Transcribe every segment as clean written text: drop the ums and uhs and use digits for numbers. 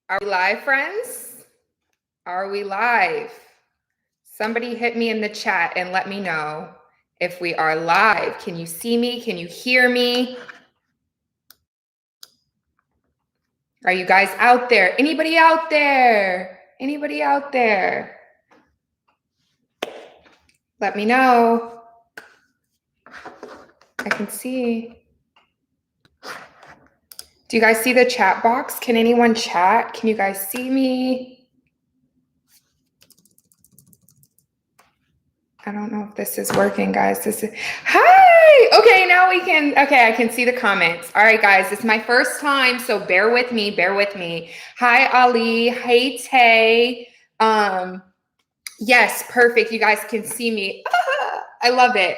Are we live, friends? Are we live? Somebody hit me in the chat and let me know if we are live. Can you see me? Can you hear me? Are you guys out there? Anybody out there? Anybody out there? Let me know. I can see. Do you guys see the chat box? Can anyone chat? Can you guys see me? I don't know if this is working, guys. Hi. Okay, now we can. Okay, I can see the comments. All right, guys, it's my first time, so bear with me. Bear with me. Hi, Ali. Hey, Tay. Yes, perfect. You guys can see me. I love it.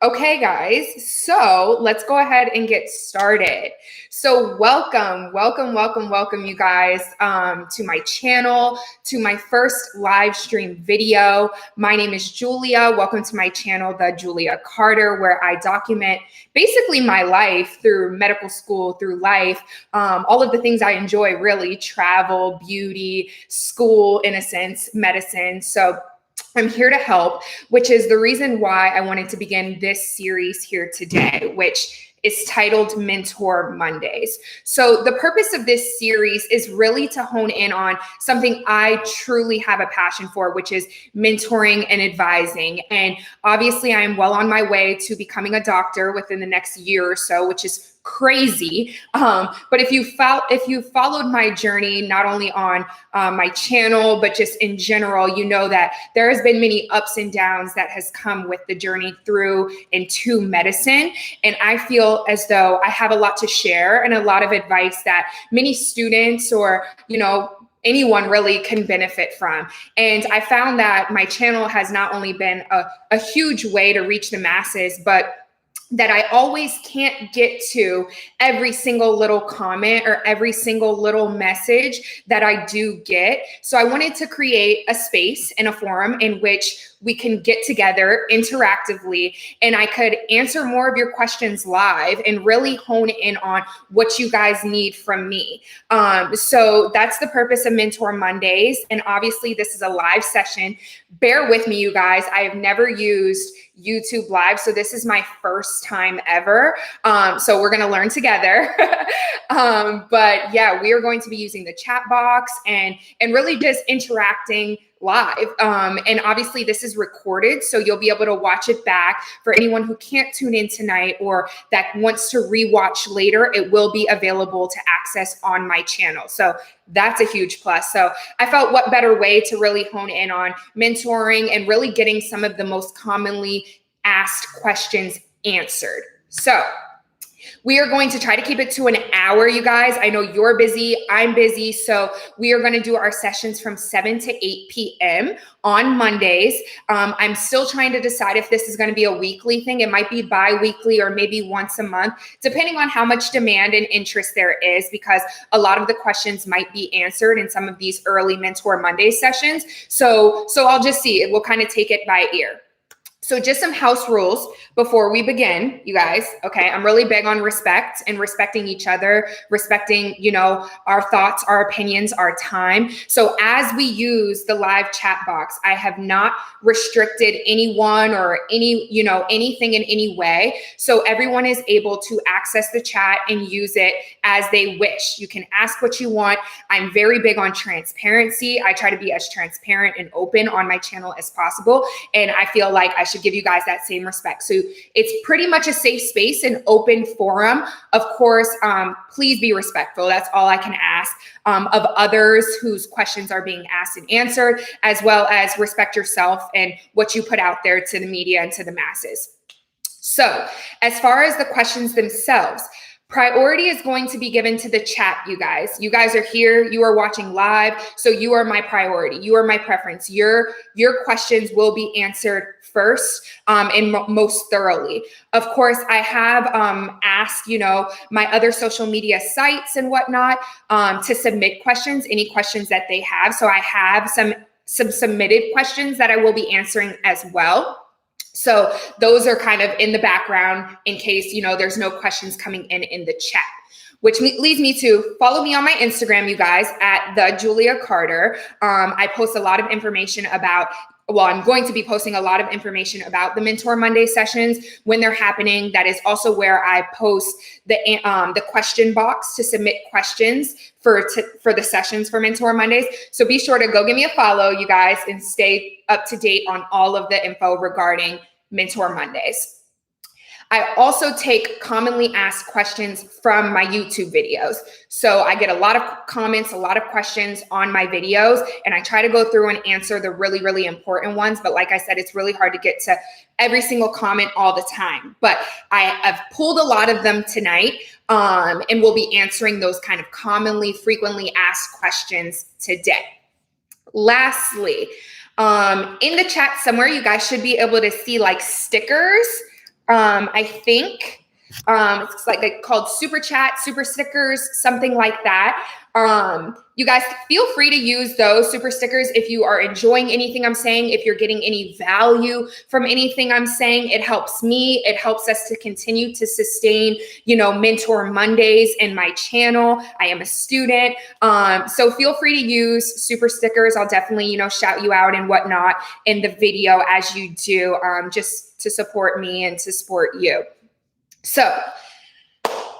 Okay, guys, so let's go ahead and get started. So welcome, you guys, to my channel, to my first live stream video. My name is Julia. Welcome to my channel, The Julia Carter, where I document basically my life through medical school, through life, all of the things I enjoy, really: travel, beauty, school, in a sense, medicine. So I'm here to help, which is the reason why I wanted to begin this series here today, which is titled Mentor Mondays. So the purpose of this series is really to hone in on something I truly have a passion for, which is mentoring and advising. And obviously I am well on my way to becoming a doctor within the next year or so, which is crazy. But if you followed my journey, not only on my channel, but just in general, you know that there has been many ups and downs that has come with the journey through and to medicine. And I feel as though I have a lot to share and a lot of advice that many students or, anyone really can benefit from. And I found that my channel has not only been a huge way to reach the masses, but that I always can't get to every single little comment or every single little message that I do get. So I wanted to create a space and a forum in which we can get together interactively and I could answer more of your questions live and really hone in on what you guys need from me. So that's the purpose of Mentor Mondays. And obviously this is a live session. Bear with me, you guys. I have never used YouTube Live, so this is my first time ever. So we're gonna learn together. But yeah, we are going to be using the chat box and really just interacting live. And obviously this is recorded, so you'll be able to watch it back. For anyone who can't tune in tonight or that wants to rewatch later, it will be available to access on my channel. So that's a huge plus. So I felt what better way to really hone in on mentoring and really getting some of the most commonly asked questions answered. So we are going to try to keep it to an hour, you guys. I know you're busy, I'm busy. So we are going to do our sessions from 7 to 8 p.m. on Mondays. I'm still trying to decide if this is going to be a weekly thing. It might be bi-weekly or maybe once a month, depending on how much demand and interest there is, because a lot of the questions might be answered in some of these early Mentor Monday sessions. So I'll just see. We'll kind of take it by ear. So just some house rules before we begin, you guys. Okay, I'm really big on respect and respecting each other, respecting, our thoughts, our opinions, our time. So as we use the live chat box, I have not restricted anyone or anything in any way. So everyone is able to access the chat and use it as they wish. You can ask what you want. I'm very big on transparency. I try to be as transparent and open on my channel as possible. And I feel like I should give you guys that same respect. So it's pretty much a safe space, an open forum. Of course, please be respectful. That's all I can ask of others whose questions are being asked and answered, as well as respect yourself and what you put out there to the media and to the masses. So as far as the questions themselves, priority is going to be given to the chat, you guys. You guys are here, you are watching live, so you are my priority. You are my preference. Your questions will be answered first and most thoroughly. Of course, I have asked, my other social media sites and whatnot to submit questions, any questions that they have. So I have some submitted questions that I will be answering as well. So those are kind of in the background in case, there's no questions coming in the chat. which leads me to follow me on my Instagram, you guys, at the Julia Carter. I post a lot of information about, well, I'm going to be posting a lot of information about the Mentor Monday sessions when they're happening. That is also where I post the question box to submit questions for the sessions for Mentor Mondays. So be sure to go give me a follow, you guys, and stay up to date on all of the info regarding Mentor Mondays. I also take commonly asked questions from my YouTube videos. So I get a lot of comments, a lot of questions on my videos, and I try to go through and answer the really, really important ones. But like I said, it's really hard to get to every single comment all the time. But I have pulled a lot of them tonight, and we'll be answering those kind of commonly, frequently asked questions today. Lastly, in the chat somewhere, you guys should be able to see like stickers. I think it's like called super chat, super stickers, something like that. You guys feel free to use those super stickers if you are enjoying anything I'm saying, if you're getting any value from anything I'm saying. It helps me. It helps us to continue to sustain, Mentor Mondays in my channel. I am a student. So feel free to use super stickers. I'll definitely, shout you out and whatnot in the video as you do, just to support me and to support you. So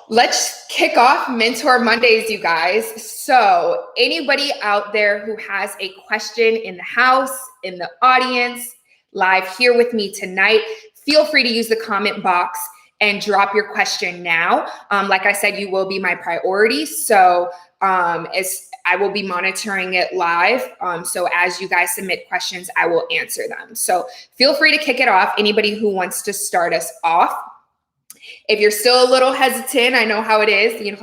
let's kick off Mentor Mondays, you guys. So anybody out there who has a question in the house, in the audience, live here with me tonight, feel free to use the comment box and drop your question now. Like I said, you will be my priority. So as I will be monitoring it live. So as you guys submit questions, I will answer them. So feel free to kick it off. Anybody who wants to start us off. If you're still a little hesitant, I know how it is.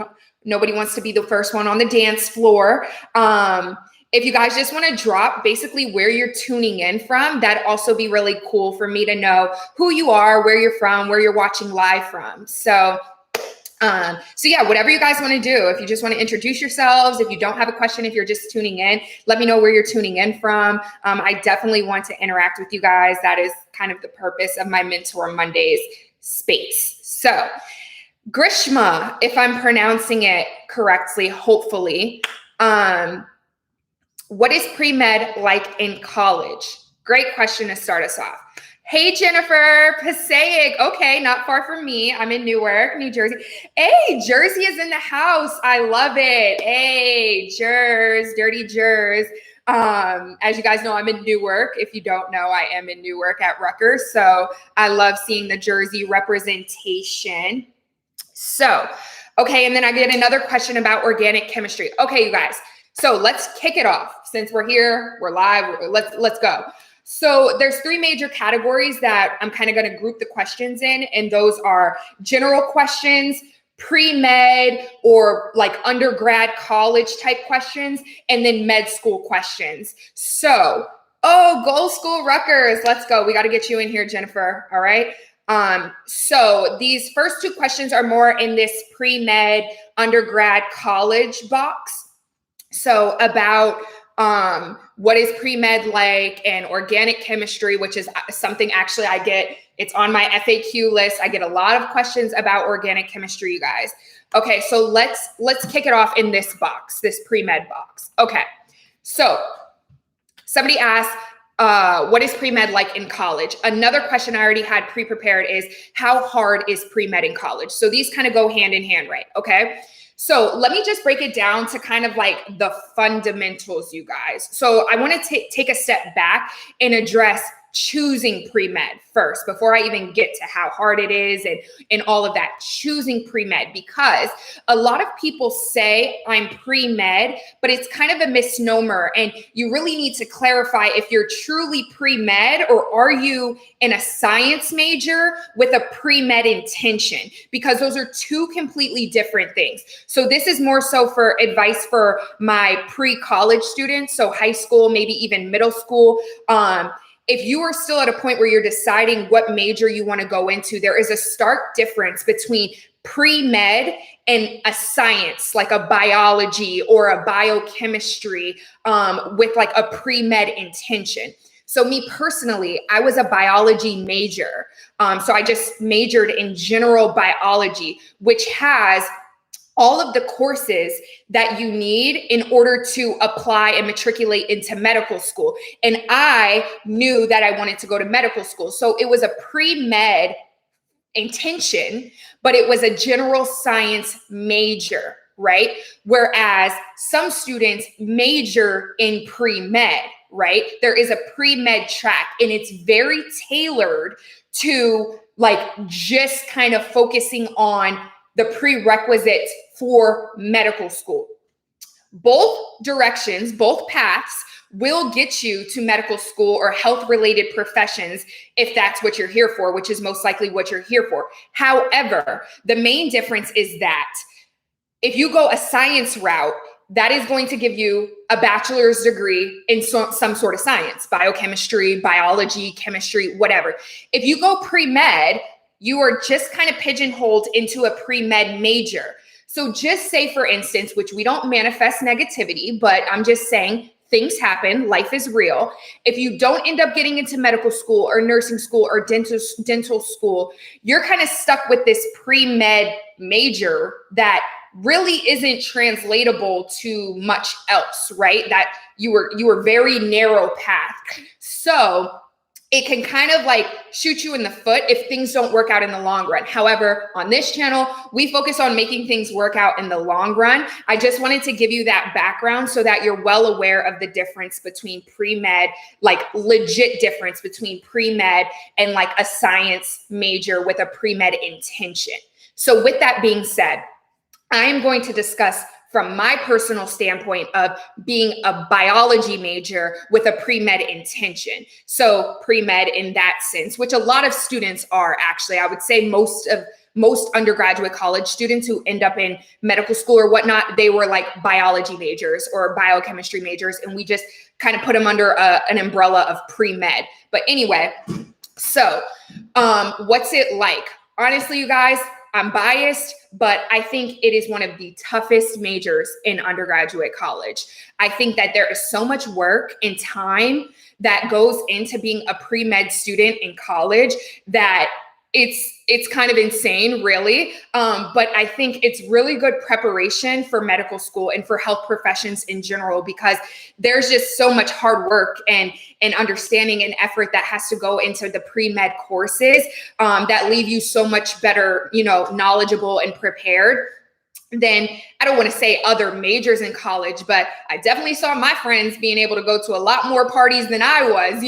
Nobody wants to be the first one on the dance floor. If you guys just want to drop basically where you're tuning in from, that'd also be really cool for me to know who you are, where you're from, where you're watching live from. So yeah, whatever you guys want to do. If you just want to introduce yourselves, if you don't have a question, if you're just tuning in, let me know where you're tuning in from. I definitely want to interact with you guys. That is kind of the purpose of my Mentor Mondays space. So Grishma, if I'm pronouncing it correctly, hopefully, what is pre-med like in college? Great question to start us off. Hey, Jennifer, Passaic. Okay, not far from me. I'm in Newark, New Jersey. Hey, Jersey is in the house. I love it. Hey, Jers, dirty Jers. As you guys know, I'm in Newark. If you don't know, I am in Newark at Rutgers. So I love seeing the Jersey representation. So, okay, and then I get another question about organic chemistry. Okay, you guys. So let's kick it off. Since we're here, we're live. Let's go. So there's three major categories that I'm kind of going to group the questions in, and those are general questions, pre-med or like undergrad college type questions, and then med school questions. So, Gold School Rutgers, let's go. We got to get you in here, Jennifer. All right. So these first two questions are more in this pre-med undergrad college box. So about what is pre-med like, and organic chemistry, which is something actually I get, it's on my FAQ list. I get a lot of questions about organic chemistry, you guys. Okay, so let's kick it off in this box, this pre-med box. Okay, so somebody asked, what is pre-med like in college? Another question I already had pre-prepared is, how hard is pre-med in college? So these kind of go hand in hand, right? Okay. So let me just break it down to kind of like the fundamentals, you guys. So I want to take a step back and address choosing pre-med first before I even get to how hard it is and all of that. Choosing pre-med, because a lot of people say I'm pre-med, but it's kind of a misnomer, and you really need to clarify if you're truly pre-med or are you in a science major with a pre-med intention, because those are two completely different things. So this is more so for advice for my pre-college students, so high school, maybe even middle school. If you are still at a point where you're deciding what major you want to go into, there is a stark difference between pre-med and a science, like a biology or a biochemistry, with like a pre-med intention. So me personally, I was a biology major. So I just majored in general biology, which has all of the courses that you need in order to apply and matriculate into medical school. And I knew that I wanted to go to medical school. So it was a pre-med intention, but it was a general science major, right? Whereas some students major in pre-med, right? There is a pre-med track, and it's very tailored to like just kind of focusing on the prerequisites for medical school. Both directions, both paths will get you to medical school or health-related professions if that's what you're here for, which is most likely what you're here for. However, the main difference is that if you go a science route, that is going to give you a bachelor's degree in some sort of science, biochemistry, biology, chemistry, whatever. If you go pre-med, you are just kind of pigeonholed into a pre-med major. So just say, for instance, which we don't manifest negativity, but I'm just saying things happen, life is real. If you don't end up getting into medical school or nursing school or dental school, you're kind of stuck with this pre-med major that really isn't translatable to much else, right? That you were very narrow path. So it can kind of like shoot you in the foot if things don't work out in the long run. However, on this channel, we focus on making things work out in the long run. I just wanted to give you that background so that you're well aware of the difference between pre-med, like legit difference between pre-med and like a science major with a pre-med intention. So with that being said, I am going to discuss from my personal standpoint of being a biology major with a pre-med intention. So pre-med in that sense, which a lot of students are actually, I would say most undergraduate college students who end up in medical school or whatnot, they were like biology majors or biochemistry majors. And we just kind of put them under an umbrella of pre-med. But anyway, so what's it like? Honestly, you guys, I'm biased, but I think it is one of the toughest majors in undergraduate college. I think that there is so much work and time that goes into being a pre-med student in college that it's kind of insane, really. But I think it's really good preparation for medical school and for health professions in general, because there's just so much hard work and understanding and effort that has to go into the pre-med courses that leave you so much better, knowledgeable and prepared than, I don't want to say other majors in college, but I definitely saw my friends being able to go to a lot more parties than I was,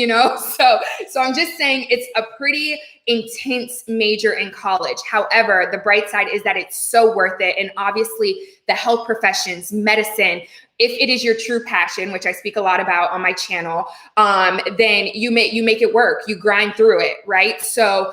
So I'm just saying it's a pretty intense major in college. However, the bright side is that it's so worth it. And obviously the health professions, medicine, if it is your true passion, which I speak a lot about on my channel, then you make it work. You grind through it, right? So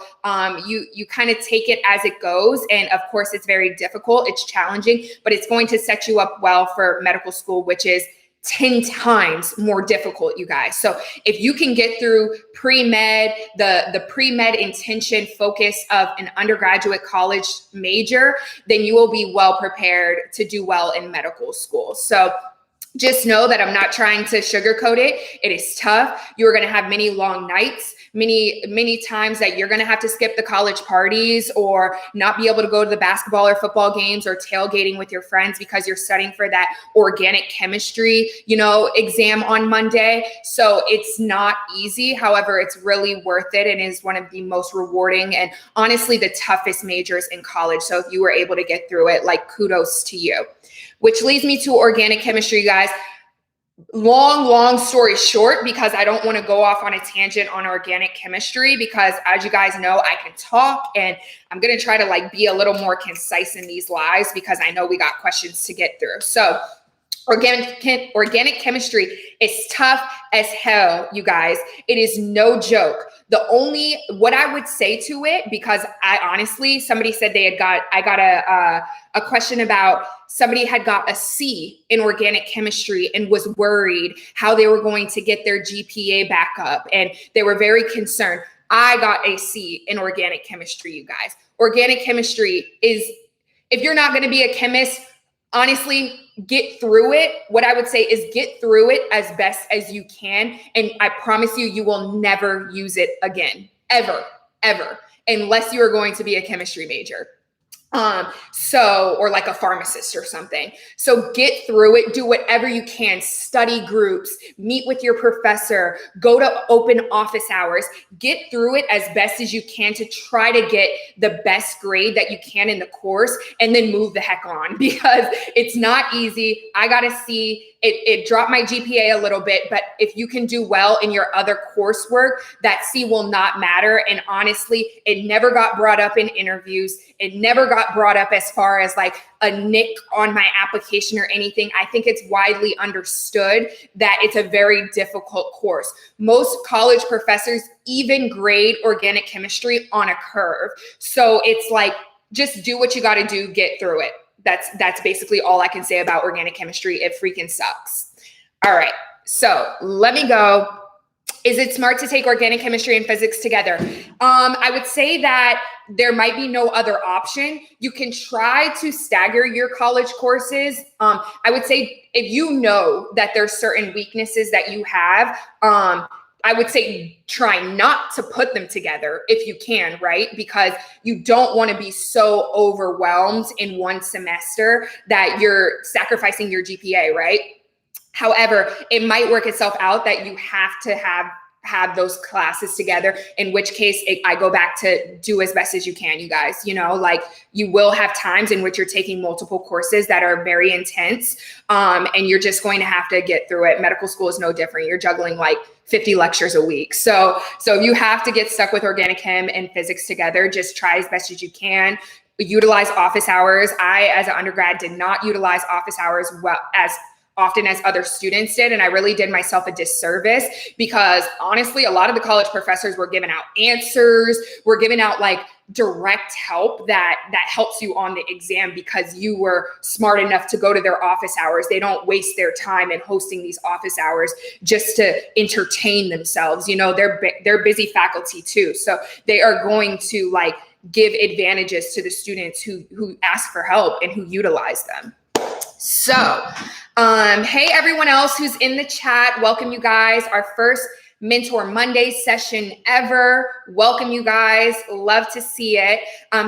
you kind of take it as it goes. And of course, it's very difficult. It's challenging, but it's going to set you up well for medical school, which is 10 times more difficult, you guys. So if you can get through pre-med, the pre-med intention focus of an undergraduate college major, then you will be well prepared to do well in medical school. So just know that I'm not trying to sugarcoat it. It is tough. You're going to have many long nights, many times that you're going to have to skip the college parties or not be able to go to the basketball or football games or tailgating with your friends because you're studying for that organic chemistry, exam on Monday. So it's not easy. However, it's really worth it and is one of the most rewarding and honestly the toughest majors in college. So if you were able to get through it, like kudos to you. Which leads me to organic chemistry, guys. Long story short, because I don't want to go off on a tangent on organic chemistry, because as you guys know, I can talk and I'm going to try to be a little more concise in these lives because I know we got questions to get through. So organic chemistry is tough as hell, you guys. It is no joke. What I would say to it, because I honestly, somebody said I got a question about somebody had got a C in organic chemistry and was worried how they were going to get their GPA back up. And they were very concerned. I got a C in organic chemistry, you guys. Organic chemistry is, if you're not going to be a chemist, honestly, get through it. What I would say is get through it as best as you can. And I promise you, you will never use it again, ever, unless you are going to be a chemistry major. Or like a pharmacist or something. So get through it, do whatever you can, study groups, meet with your professor, go to open office hours, get through it as best as you can to try to get the best grade that you can in the course, and then move the heck on, because it's not easy. I got to see it dropped my GPA a little bit, but if you can do well in your other coursework, that C will not matter. And honestly, it never got brought up in interviews. It never got brought up as far as like a nick on my application or anything. I think it's widely understood that it's a very difficult course. Most college professors even grade organic chemistry on a curve. So it's like, just do what you got to do, get through it. That's basically all I can say about organic chemistry. It freaking sucks. All right, so let me go. Is it smart to take organic chemistry and physics together? I would say that there might be no other option. You can try to stagger your college courses. I would say if you know that there's certain weaknesses that you have, I would say try not to put them together if you can, right? Because you don't want to be so overwhelmed in one semester that you're sacrificing your GPA, right? However, it might work itself out that you have to have those classes together, in which case I go back to do as best as you can, you guys. You know, like you will have times in which you're taking multiple courses that are very intense, and you're just going to have to get through it. Medical school is no different. You're juggling like 50 lectures a week. So if you have to get stuck with organic chem and physics together, just try as best as you can. Utilize office hours. I, as an undergrad, did not utilize office hours well as often as other students did. And I really did myself a disservice, because honestly, a lot of the college professors were giving out answers, were giving out like direct help that helps you on the exam because you were smart enough to go to their office hours. They don't waste their time in hosting these office hours just to entertain themselves. You know, they're busy faculty too. So they are going to like give advantages to the students who ask for help and who utilize them. So, hey, everyone else who's in the chat, welcome you guys. Our first Mentor Monday session ever. Welcome you guys. Love to see it.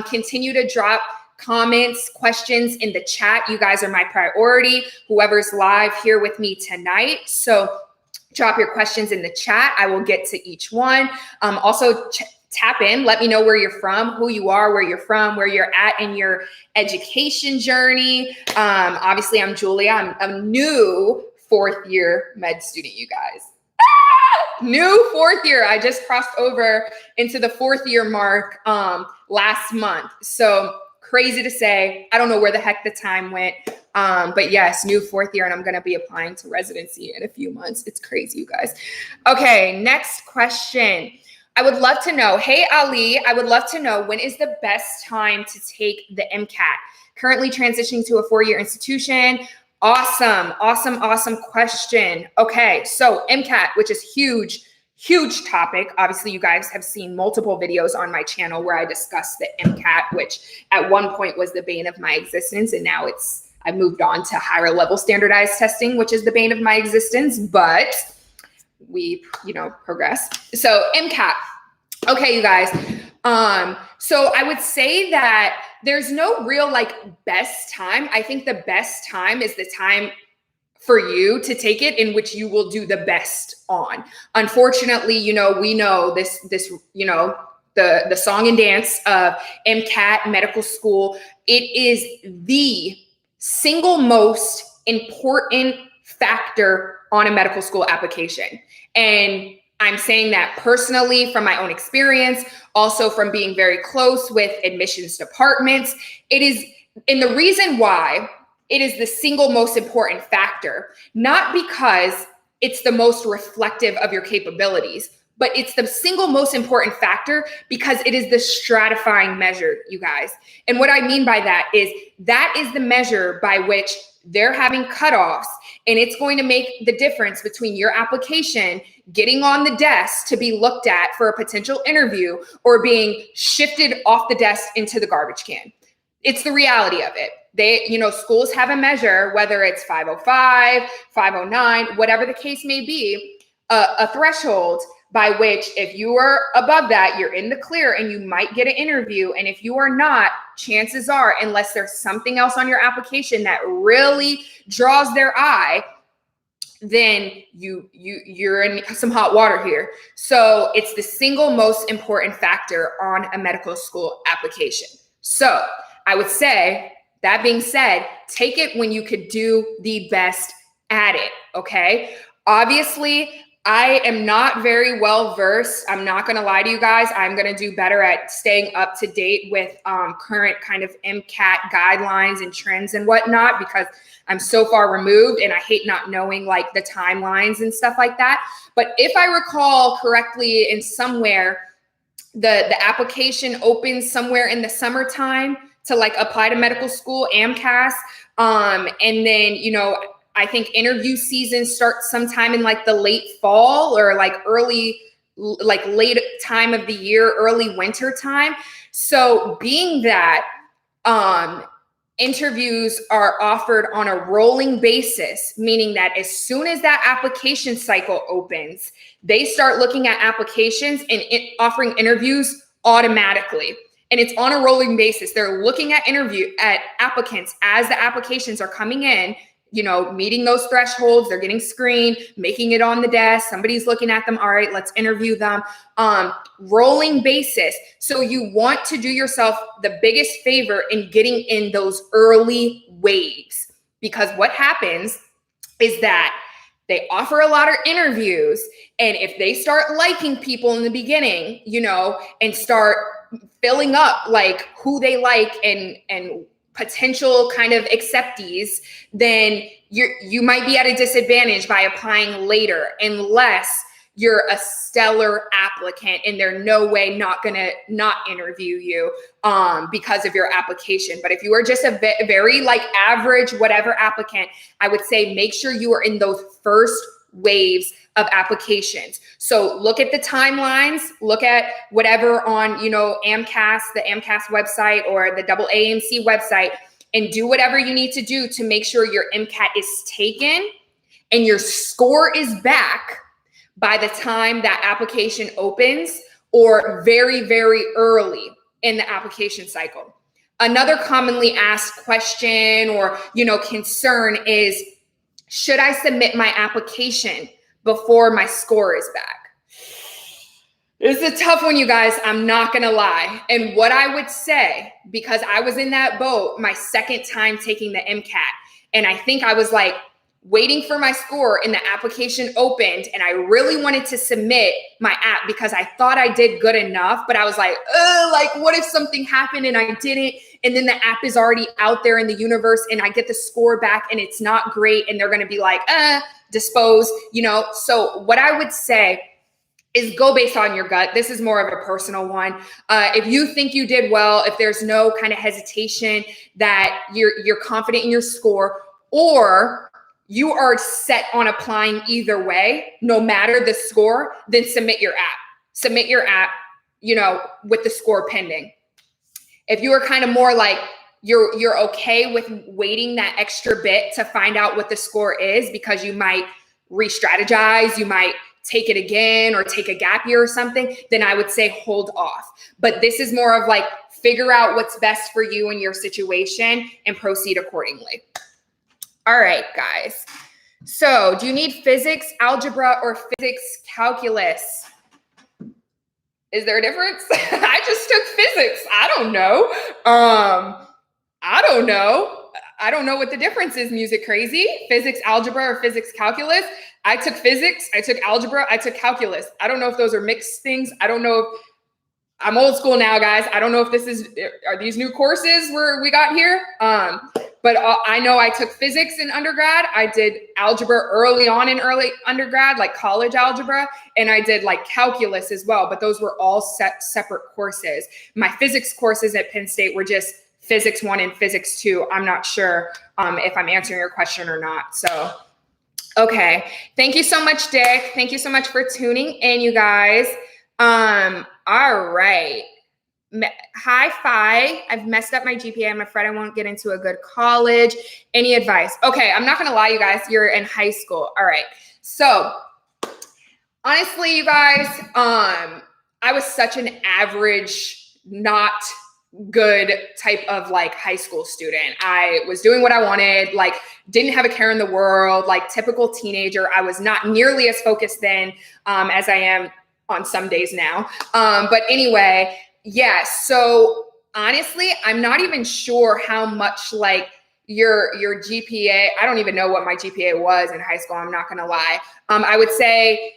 Continue to drop comments, questions in the chat. You guys are my priority. Whoever's live here with me tonight. So drop your questions in the chat. I will get to each one. Also, tap in, let me know where you're from, who you are, where you're from, where you're at in your education journey. Obviously, I'm Julia. I'm a new fourth year med student, you guys. New fourth year. I just crossed over into the fourth year mark last month. So crazy to say. I don't know where the heck the time went. But yes, new fourth year, and I'm going to be applying to residency in a few months. It's crazy, you guys. Okay, next question. I would love to know, hey, Ali, I would love to know, when is the best time to take the MCAT? Currently transitioning to a four-year institution. Awesome question. Okay, so MCAT, which is huge topic. Obviously, you guys have seen multiple videos on my channel where I discuss the MCAT, which at one point was the bane of my existence, and now I've moved on to higher level standardized testing, which is the bane of my existence, but we, progress. So MCAT. Okay, you guys. So I would say that there's no real best time. I think the best time is the time for you to take it in which you will do the best on. Unfortunately, we know this, the song and dance of MCAT medical school. It is the single most important factor on a medical school application. And I'm saying that personally from my own experience, also from being very close with admissions departments. It is, and the reason why it is the single most important factor, not because it's the most reflective of your capabilities, but it's the single most important factor because it is the stratifying measure, you guys. And what I mean by that is the measure by which they're having cutoffs, and it's going to make the difference between your application getting on the desk to be looked at for a potential interview or being shifted off the desk into the garbage can. It's the reality of it. Schools have a measure, whether it's 505, 509, whatever the case may be, a threshold by which if you are above that, you're in the clear and you might get an interview. And if you are not, chances are, unless there's something else on your application that really draws their eye, then you're in some hot water here. So it's the single most important factor on a medical school application. So I would say, that being said, take it when you could do the best at it, okay? Obviously, I am not very well versed. I'm not going to lie to you guys. I'm going to do better at staying up to date with current kind of MCAT guidelines and trends and whatnot, because I'm so far removed and I hate not knowing like the timelines and stuff like that. But if I recall correctly, in somewhere, the application opens somewhere in the summertime to like apply to medical school, AMCAS. And then, you know, I think interview season starts sometime in like the late fall or like early, like late time of the year, early winter time. So being that interviews are offered on a rolling basis, meaning that as soon as that application cycle opens, they start looking at applications and offering interviews automatically. And it's on a rolling basis. They're looking at applicants as the applications are coming in, you know, meeting those thresholds, they're getting screened, making it on the desk, somebody's looking at them. All right, let's interview them. Rolling basis. So you want to do yourself the biggest favor in getting in those early waves, because what happens is that they offer a lot of interviews. And if they start liking people in the beginning, you know, and start filling up like who they like and potential kind of acceptees, then you might be at a disadvantage by applying later, unless you're a stellar applicant and they're no way not gonna not interview you because of your application. But if you are just a very like average whatever applicant, I would say make sure you are in those first waves of applications. So look at the timelines, look at whatever on, you know, AMCAS, the AMCAS website or the AAMC website, and do whatever you need to do to make sure your MCAT is taken and your score is back by the time that application opens, or very, very early in the application cycle. Another commonly asked question or, you know, concern is, should I submit my application before my score is back? It's a tough one, you guys. I'm not going to lie. And what I would say, because I was in that boat my second time taking the MCAT, and I think I was like waiting for my score and the application opened, and I really wanted to submit my app because I thought I did good enough, but I was like, what if something happened and I didn't? And then the app is already out there in the universe and I get the score back and it's not great. And they're going to be like, dispose, you know? So what I would say is go based on your gut. This is more of a personal one. If you think you did well, if there's no kind of hesitation that you're confident in your score, or you are set on applying either way, no matter the score, then submit your app. Submit your app, you know, with the score pending. If you are kind of more like you're okay with waiting that extra bit to find out what the score is, because you might re-strategize, you might take it again or take a gap year or something, then I would say hold off. But this is more of like, figure out what's best for you in your situation and proceed accordingly. All right, guys. So do you need physics, algebra, or physics calculus? Is there a difference? I just took physics. I don't know. I don't know. I don't know what the difference is, Music Crazy. Physics, algebra, or physics calculus. I took physics, I took algebra, I took calculus. I don't know if those are mixed things. I don't know if, I'm old school now, guys. I don't know if are these new courses we got here? But I know I took physics in undergrad. I did algebra early undergrad, like college algebra, and I did like calculus as well. But those were all separate courses. My physics courses at Penn State were just physics 1 and physics 2. I'm not sure if I'm answering your question or not. So, okay. Thank you so much, Dick. Thank you so much for tuning in, you guys. All right. High five. I've messed up my GPA. I'm afraid I won't get into a good college. Any advice? Okay, I'm not going to lie, you guys. You're in high school. All right. So Honestly, you guys, I was such an average, not good type of like high school student. I was doing what I wanted, like didn't have a care in the world, like typical teenager. I was not nearly as focused then as I am on some days now. But anyway, yeah. So honestly, I'm not even sure how much like your GPA. I don't even know what my GPA was in high school. I'm not gonna lie. I would say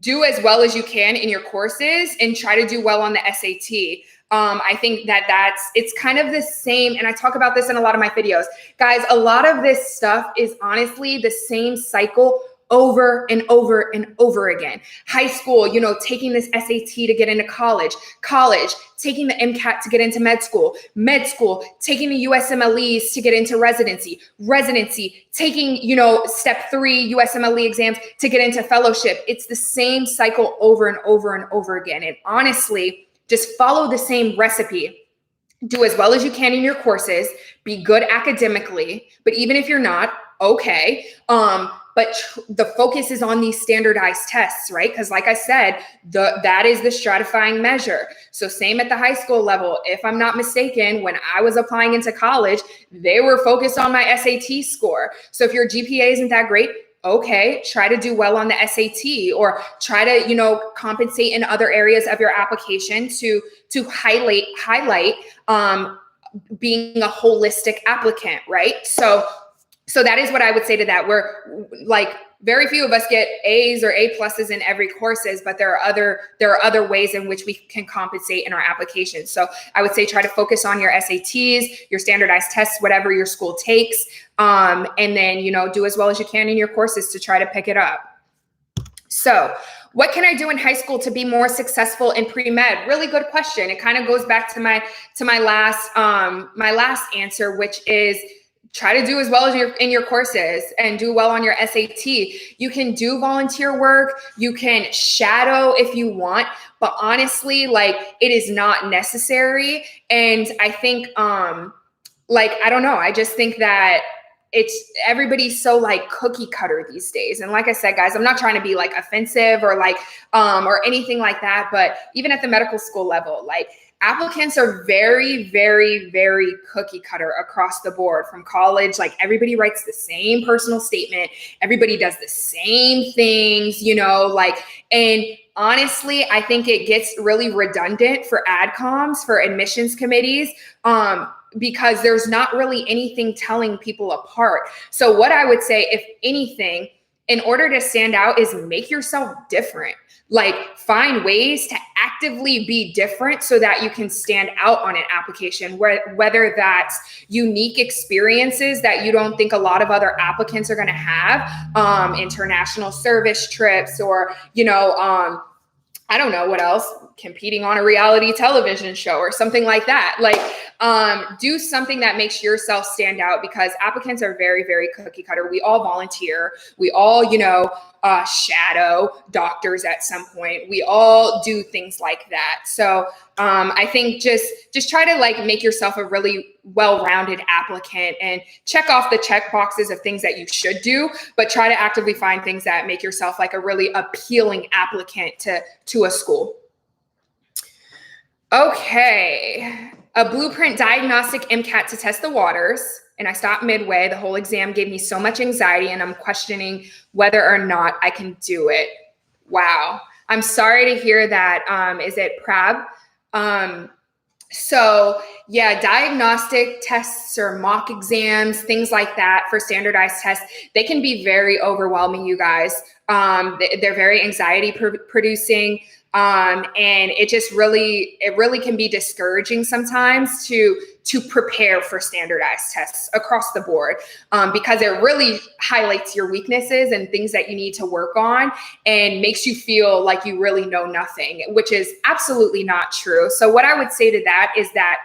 do as well as you can in your courses and try to do well on the SAT. I think it's kind of the same. And I talk about this in a lot of my videos. Guys, a lot of this stuff is honestly the same cycle over and over and over again. High school, taking this SAT to get into college, taking the MCAT to get into med school, taking the USMLEs to get into residency, taking, step 3 USMLE exams to get into fellowship. It's the same cycle over and over and over again. And honestly, just follow the same recipe. Do as well as you can in your courses, be good academically, but even if you're not, okay. But the focus is on these standardized tests, right? Because like I said, that is the stratifying measure. So same at the high school level. If I'm not mistaken, when I was applying into college, they were focused on my SAT score. So if your GPA isn't that great, okay, try to do well on the SAT or try to, compensate in other areas of your application to highlight being a holistic applicant, right? So that is what I would say to that. We're like very few of us get A's or A pluses in every courses, but there are other ways in which we can compensate in our applications. So I would say try to focus on your SATs, your standardized tests, whatever your school takes, and then do as well as you can in your courses to try to pick it up. So what can I do in high school to be more successful in pre-med? Really good question. It kind of goes back to my last answer, which is try to do as well as in your courses and do well on your SAT. You can do volunteer work. You can shadow if you want, but honestly, like it is not necessary. And I think, I don't know. I just think that everybody's so like cookie cutter these days. And like I said, guys, I'm not trying to be like offensive or like, or anything like that. But even at the medical school level, like applicants are very, very, very cookie cutter across the board from college. Like everybody writes the same personal statement. Everybody does the same things, and honestly, I think it gets really redundant for adcoms, for admissions committees, because there's not really anything telling people apart. So what I would say, if anything, in order to stand out is make yourself different. Like find ways to actively be different so that you can stand out on an application, whether that's unique experiences that you don't think a lot of other applicants are going to have, international service trips, or, I don't know what else, competing on a reality television show or something like that. Like, do something that makes yourself stand out, because applicants are very, very cookie cutter. We all volunteer. We all, shadow doctors at some point. We all do things like that. So I think just try to like make yourself a really well-rounded applicant and check off the check boxes of things that you should do, but try to actively find things that make yourself like a really appealing applicant to a school. Okay. A blueprint diagnostic MCAT to test the waters. And I stopped midway. The whole exam gave me so much anxiety, and I'm questioning whether or not I can do it. Wow. I'm sorry to hear that. Is it PreMed? So yeah, diagnostic tests or mock exams, things like that for standardized tests, they can be very overwhelming, you guys. They're very anxiety producing. And it really can be discouraging sometimes to prepare for standardized tests across the board, because it really highlights your weaknesses and things that you need to work on and makes you feel like you really know nothing, which is absolutely not true. So what I would say to that is that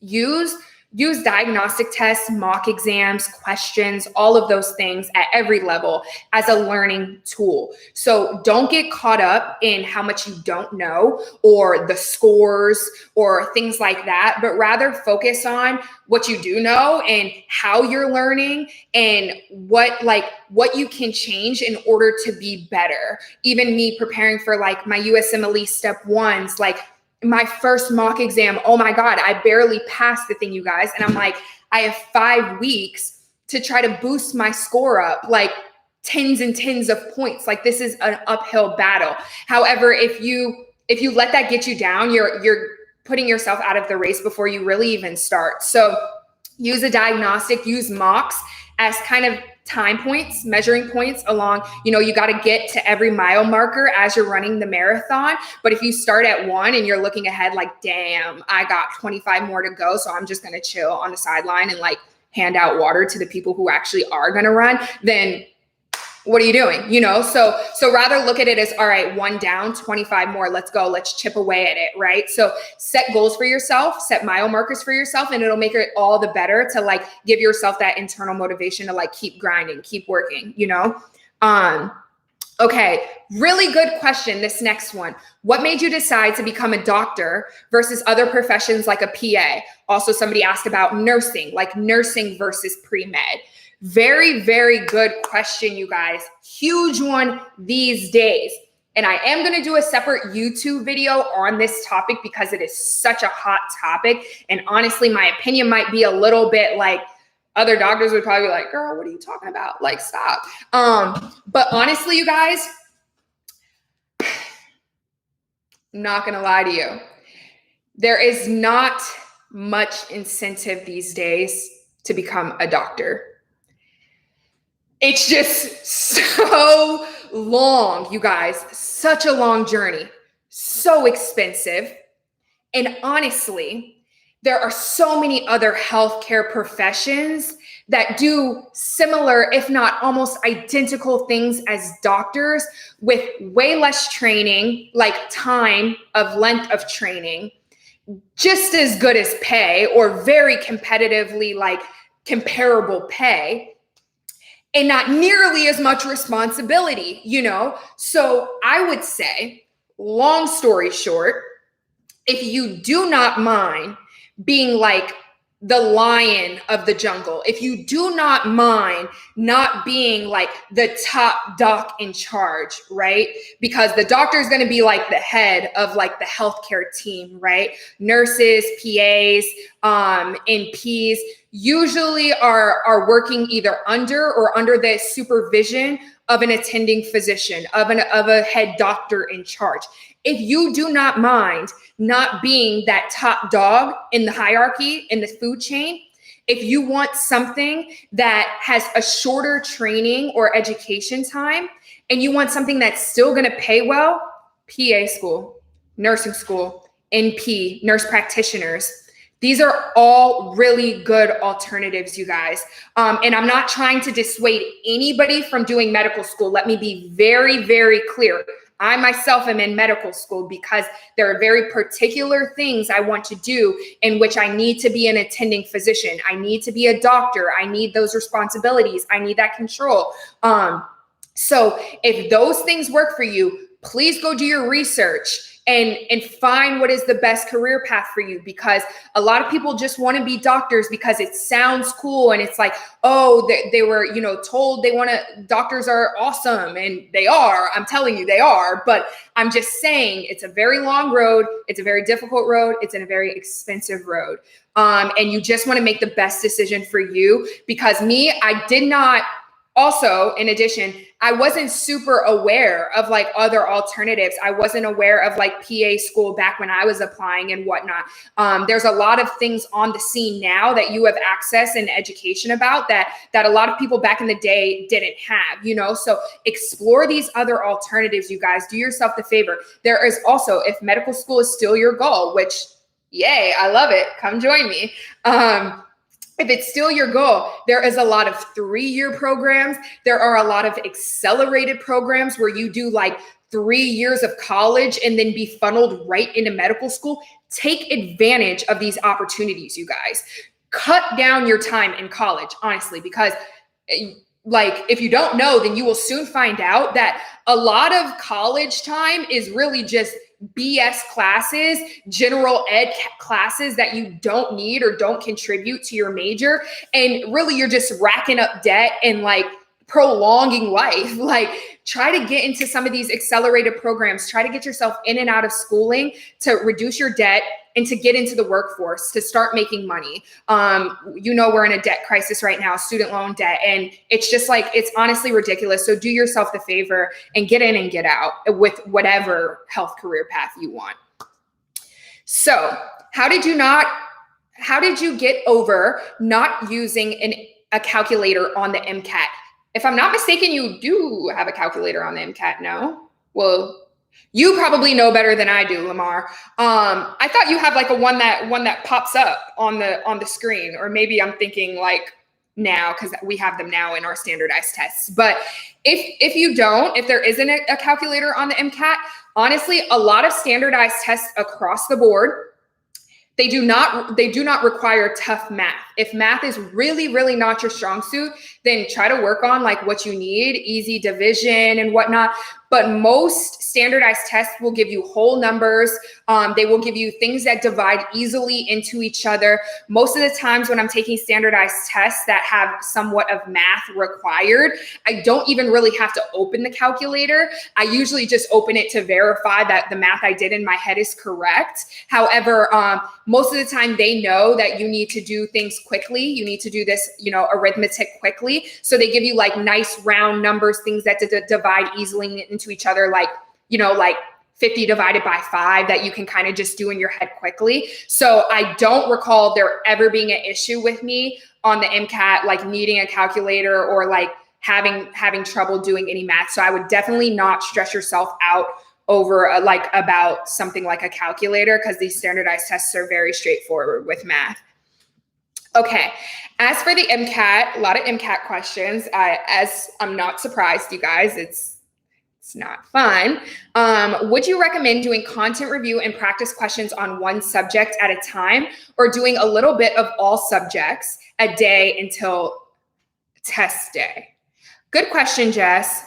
use Use diagnostic tests, mock exams, questions, all of those things at every level as a learning tool. So don't get caught up in how much you don't know or the scores or things like that, but rather focus on what you do know and how you're learning and what you can change in order to be better. Even me preparing for like my USMLE step ones, like my first mock exam, oh my God, I barely passed the thing, you guys. And I'm like, I have 5 weeks to try to boost my score up, like tens and tens of points. Like this is an uphill battle. However, if you let that get you down, you're putting yourself out of the race before you really even start. So use a diagnostic, use mocks as kind of time points, measuring points along, you got to get to every mile marker as you're running the marathon. But if you start at 1 and you're looking ahead like, damn, I got 25 more to go, so I'm just going to chill on the sideline and like hand out water to the people who actually are going to run, then what are you doing? So rather look at it as, all right, 1 down, 25 more, let's go, let's chip away at it, right? So set goals for yourself, set mile markers for yourself, and it'll make it all the better to like give yourself that internal motivation to like keep grinding, keep working, Okay, really good question, this next one. What made you decide to become a doctor versus other professions like a PA? Also, somebody asked about nursing, like nursing versus pre-med. Very, very good question, you guys. Huge one these days. And I am going to do a separate YouTube video on this topic because it is such a hot topic. And honestly, my opinion might be a little bit like, other doctors would probably be like, girl, what are you talking about? Like, stop. But honestly, you guys, I'm not going to lie to you. There is not much incentive these days to become a doctor. It's just so long, you guys, such a long journey, so expensive. And honestly, there are so many other healthcare professions that do similar, if not almost identical things as doctors with way less training, like time of length of training, just as good as pay or very competitively like comparable pay. And not nearly as much responsibility, So I would say, long story short, if you do not mind being like the lion of the jungle, if you do not mind not being like the top doc in charge, right? Because the doctor is going to be like the head of like the healthcare team, right? Nurses, PAs, NPs usually are working either under the supervision of an attending physician, of a head doctor in charge. If you do not mind not being that top dog in the hierarchy, in the food chain, if you want something that has a shorter training or education time, and you want something that's still going to pay well, PA school, nursing school, NP, nurse practitioners, these are all really good alternatives, you guys. And I'm not trying to dissuade anybody from doing medical school. Let me be very, very clear. I myself am in medical school because there are very particular things I want to do in which I need to be an attending physician. I need to be a doctor. I need those responsibilities. I need that control. So if those things work for you, please go do your research and find what is the best career path for you, because a lot of people just want to be doctors because it sounds cool. And it's like, oh, they were, told doctors are awesome. And they are, I'm telling you, they are. But I'm just saying it's a very long road. It's a very difficult road. It's a very expensive road. And you just want to make the best decision for you, because I did not. Also, in addition, I wasn't super aware of like other alternatives. I wasn't aware of like PA school back when I was applying and whatnot. There's a lot of things on the scene now that you have access and education about that a lot of people back in the day didn't have, So explore these other alternatives, you guys. Do yourself the favor. There is also, if medical school is still your goal, which, yay, I love it. Come join me. If it's still your goal, there is a lot of 3-year programs. There are a lot of accelerated programs where you do like 3 years of college and then be funneled right into medical school. Take advantage of these opportunities, you guys. cut down your time in college, honestly, because like, if you don't know, then you will soon find out that a lot of college time is really just BS classes, general ed classes that you don't need or don't contribute to your major. And really, you're just racking up debt and like prolonging life. Like, try to get into some of these accelerated programs, try to get yourself in and out of schooling to reduce your debt and to get into the workforce, to start making money. We're in a debt crisis right now, student loan debt, and it's just like, it's honestly ridiculous. So do yourself the favor and get in and get out with whatever health career path you want. So how did you get over not using a calculator on the MCAT? If I'm not mistaken, you do have a calculator on the MCAT, no? Well, you probably know better than I do, Lamar. I thought you have like one that pops up on the screen, or maybe I'm thinking like now, because we have them now in our standardized tests. But if there isn't a calculator on the MCAT, honestly, a lot of standardized tests across the board, they do not require tough math. If math is really, really not your strong suit, then try to work on like what you need, easy division and whatnot. But most standardized tests will give you whole numbers. They will give you things that divide easily into each other. Most of the times when I'm taking standardized tests that have somewhat of math required, I don't even really have to open the calculator. I usually just open it to verify that the math I did in my head is correct. However, most of the time they know that you need to do things quickly. You need to do this, arithmetic quickly. So they give you like nice round numbers, things that divide easily into each other, like 50 divided by 5 that you can kind of just do in your head quickly. So I don't recall there ever being an issue with me on the MCAT, like needing a calculator or like having trouble doing any math. So I would definitely not stress yourself out over about something like a calculator, because these standardized tests are very straightforward with math. Okay, as for the MCAT, a lot of MCAT questions. As I'm not surprised, you guys, it's not fun. Would you recommend doing content review and practice questions on one subject at a time, or doing a little bit of all subjects a day until test day? Good question, Jess.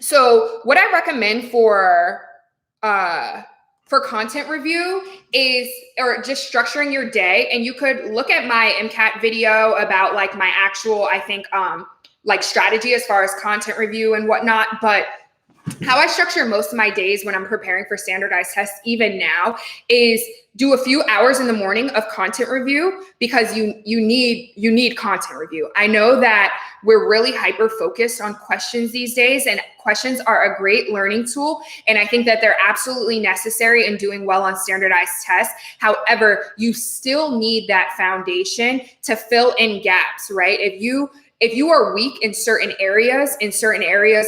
So what I recommend for content review is, or just structuring your day, and you could look at my MCAT video about like my actual, I think, like strategy as far as content review and whatnot. But how I structure most of my days when I'm preparing for standardized tests, even now, is do a few hours in the morning of content review, because you need content review. I know that we're really hyper focused on questions these days, and questions are a great learning tool. And I think that they're absolutely necessary in doing well on standardized tests. However, you still need that foundation to fill in gaps, right? If you are weak in certain areas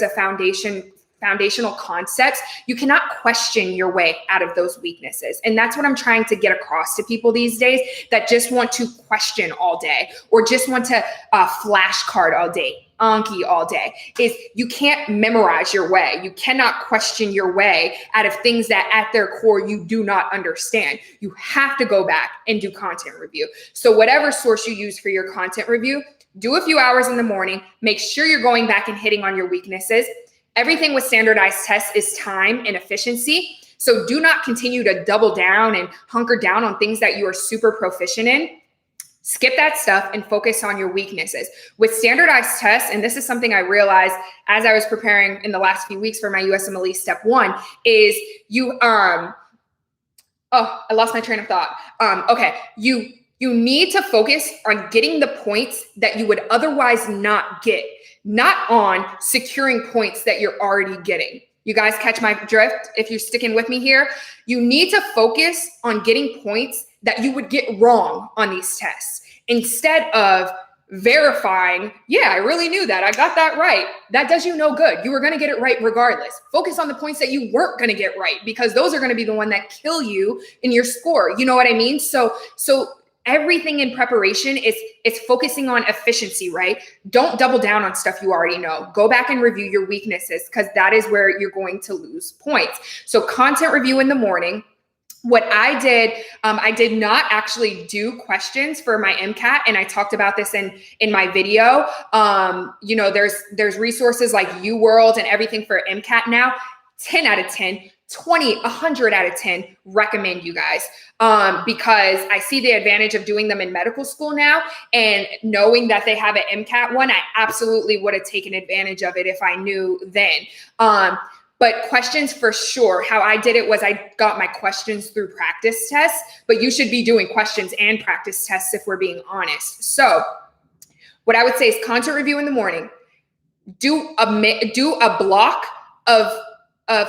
of foundational concepts, you cannot question your way out of those weaknesses. And that's what I'm trying to get across to people these days that just want to question all day, or just want to flashcard all day, Anki all day, is you can't memorize your way. You cannot question your way out of things that at their core you do not understand. You have to go back and do content review. So whatever source you use for your content review, do a few hours in the morning. Make sure you're going back and hitting on your weaknesses. Everything with standardized tests is time and efficiency. So do not continue to double down and hunker down on things that you are super proficient in. Skip that stuff and focus on your weaknesses. With standardized tests, and this is something I realized as I was preparing in the last few weeks for my USMLE Step 1, is I lost my train of thought. You need to focus on getting the points that you would otherwise not get, not on securing points that you're already getting. You guys catch my drift? If you're sticking with me here, you need to focus on getting points that you would get wrong on these tests, instead of verifying, yeah, I really knew that. I got that right. That does you no good. You were going to get it right regardless. Focus on the points that you weren't going to get right, because those are going to be the one that kill you in your score. You know what I mean? So everything in preparation it's focusing on efficiency, right? Don't double down on stuff you already know. Go back and review your weaknesses, because that is where you're going to lose points. So content review in the morning. What I did not actually do questions for my MCAT, and I talked about this in my video. There's resources like UWorld and everything for MCAT now. 10 out of 10, 20, 100 out of 10 recommend you guys, because I see the advantage of doing them in medical school now, and knowing that they have an MCAT one, I absolutely would have taken advantage of it if I knew then. But questions for sure. How I did it was I got my questions through practice tests, but you should be doing questions and practice tests if we're being honest. So what I would say is content review in the morning. Do a block of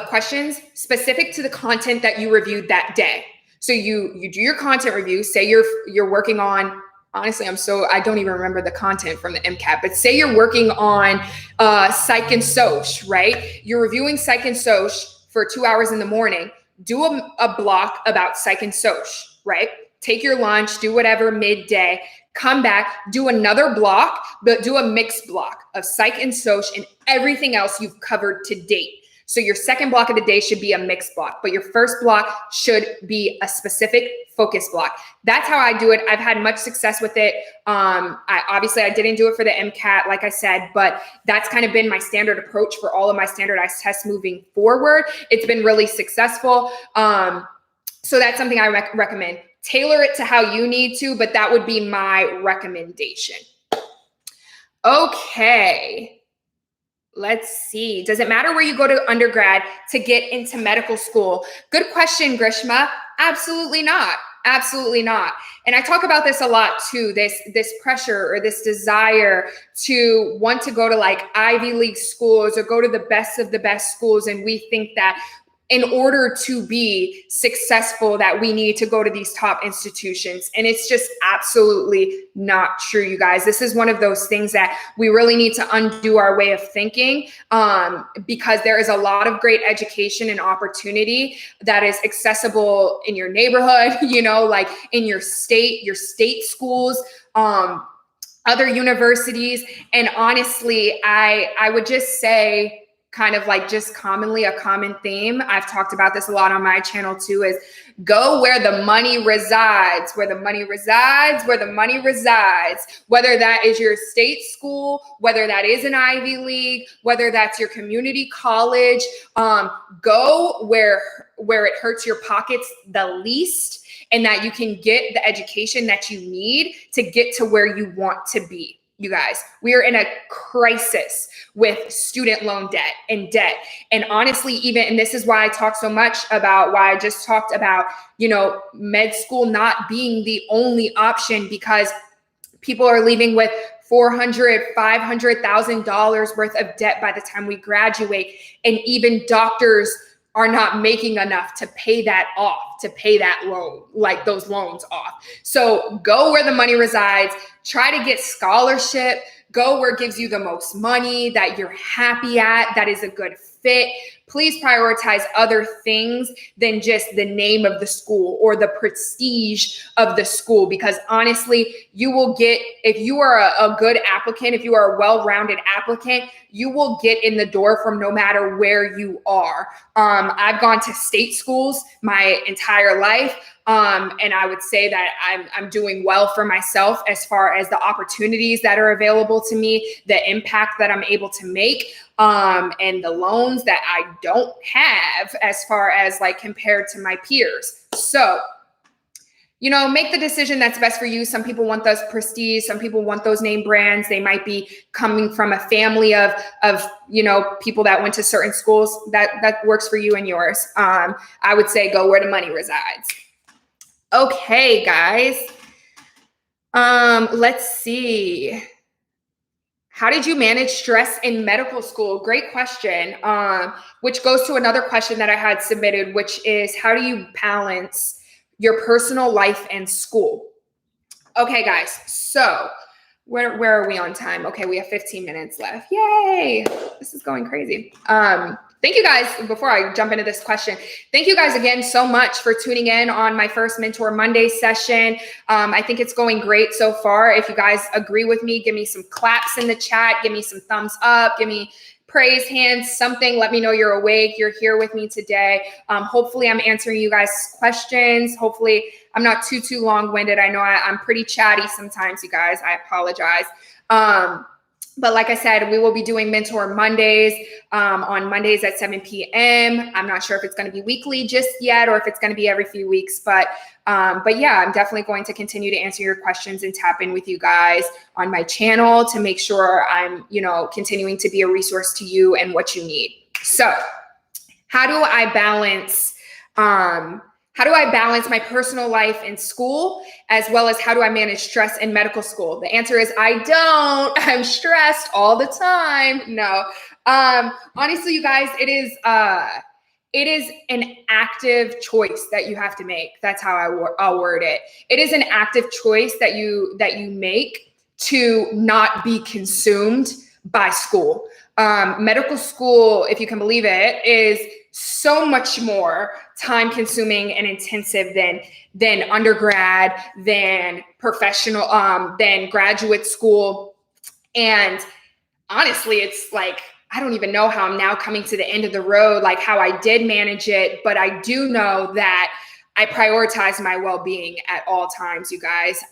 questions specific to the content that you reviewed that day. So you do your content review. Say you're working on, honestly, I don't even remember the content from the MCAT, but say you're working on psych and soc, right? You're reviewing psych and soc for 2 hours in the morning. Do a block about psych and soc, right? Take your lunch, do whatever midday, come back, do another block, but do a mixed block of psych and soc and everything else you've covered to date. So your second block of the day should be a mixed block, but your first block should be a specific focus block. That's how I do it. I've had much success with it. I didn't do it for the MCAT, like I said, but that's kind of been my standard approach for all of my standardized tests moving forward. It's been really successful. So that's something I recommend. Tailor it to how you need to, but that would be my recommendation. Okay. Let's see. Does it matter where you go to undergrad to get into medical school? Good question, Grishma. Absolutely not. Absolutely not. And I talk about this a lot too, this pressure or this desire to want to go to like Ivy League schools or go to the best of the best schools. And we think that in order to be successful that we need to go to these top institutions. And it's just absolutely not true, you guys. This is one of those things that we really need to undo our way of thinking, because there is a lot of great education and opportunity that is accessible in your neighborhood, like in your state schools, other universities. And honestly, I would just say, kind of like just commonly a common theme, I've talked about this a lot on my channel too, is go where the money resides, where the money resides, where the money resides, whether that is your state school, whether that is an Ivy League, whether that's your community college, go where it hurts your pockets the least, and that you can get the education that you need to get to where you want to be. You guys, we are in a crisis with student loan debt. And honestly, and this is why I talk so much about why I just talked about, med school not being the only option, because people are leaving with $400,000, $500,000 worth of debt by the time we graduate. And even doctors are not making enough to pay that off, to pay that loan, like those loans off. So go where the money resides, try to get scholarship, go where it gives you the most money, that you're happy at, that is a good fit. Please prioritize other things than just the name of the school or the prestige of the school, because honestly, you will get, if you are a good applicant, if you are a well-rounded applicant, you will get in the door from no matter where you are. I've gone to state schools my entire life. And I would say that I'm doing well for myself as far as the opportunities that are available to me, the impact that I'm able to make, and the loans that I don't have as far as like compared to my peers. So, make the decision that's best for you. Some people want those prestige. Some people want those name brands. They might be coming from a family of people that went to certain schools. That works for you and yours. I would say go where the money resides. Okay, guys. Let's see. How did you manage stress in medical school? Great question. Which goes to another question that I had submitted, which is, how do you balance your personal life and school? Okay, guys. So where are we on time? Okay, we have 15 minutes left. Yay. This is going crazy. Thank you guys, before I jump into this question, thank you guys again so much for tuning in on my first Mentor Monday session. I think it's going great so far. If you guys agree with me, give me some claps in the chat, give me some thumbs up, give me praise hands, something. Let me know you're awake. You're here with me today. Hopefully I'm answering you guys' questions. Hopefully I'm not too long-winded. I know I'm pretty chatty sometimes, you guys. I apologize. But like I said, we will be doing Mentor Mondays on Mondays at 7 p.m. I'm not sure if it's going to be weekly just yet or if it's going to be every few weeks. But yeah, I'm definitely going to continue to answer your questions and tap in with you guys on my channel to make sure I'm, continuing to be a resource to you and what you need. So how do I balance my personal life in school, as well as how do I manage stress in medical school? The answer is I don't. I'm stressed all the time. No. Honestly, you guys, it is an active choice that you have to make. That's how I'll word it. It is an active choice that you make to not be consumed by school. Medical school, if you can believe it, is so much more time consuming and intensive than undergrad, than professional, than graduate school. And honestly, it's like, I don't even know how I'm now coming to the end of the road, like how I did manage it, but I do know that I prioritize my well-being at all times, you guys.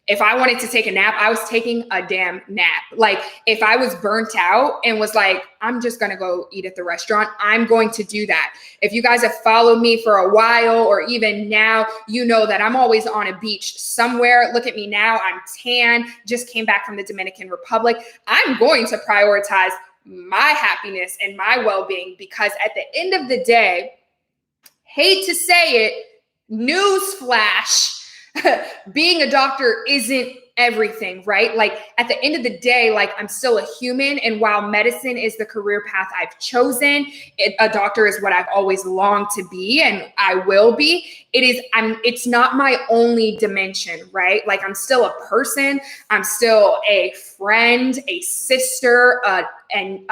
If I wanted to take a nap, I was taking a damn nap. Like if I was burnt out and was like, I'm just going to go eat at the restaurant, I'm going to do that. If you guys have followed me for a while or even now, you know that I'm always on a beach somewhere. Look at me now. I'm tan, just came back from the Dominican Republic. I'm going to prioritize my happiness and my well-being because at the end of the day, hate to say it, newsflash, being a doctor isn't everything, right? Like at the end of the day, like I'm still a human. And while medicine is the career path I've chosen, a doctor is what I've always longed to be and I will be. It's not my only dimension, right? Like I'm still a person. I'm still a friend, a sister, an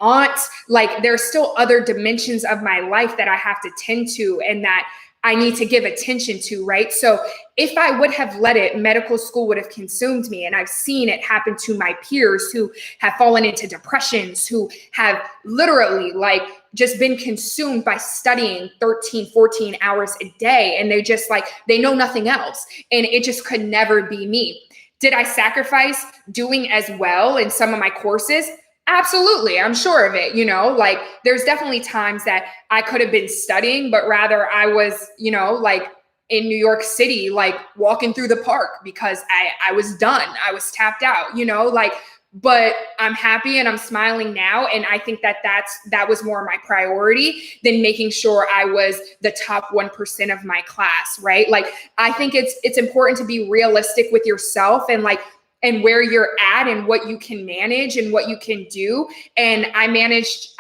aunt. Like there's still other dimensions of my life that I have to tend to and that I need to give attention to, right? So if I would have let it, medical school would have consumed me. And I've seen it happen to my peers who have fallen into depressions, who have literally like just been consumed by studying 13, 14 hours a day. And they know nothing else. And it just could never be me. Did I sacrifice doing as well in some of my courses? Absolutely. I'm sure of it. Like there's definitely times that I could have been studying, but rather I was, like in New York City, like walking through the park because I was done. I was tapped out, but I'm happy and I'm smiling now. And I think that was more my priority than making sure I was the top 1% of my class. Right. Like, I think it's important to be realistic with yourself and where you're at and what you can manage and what you can do. And I managed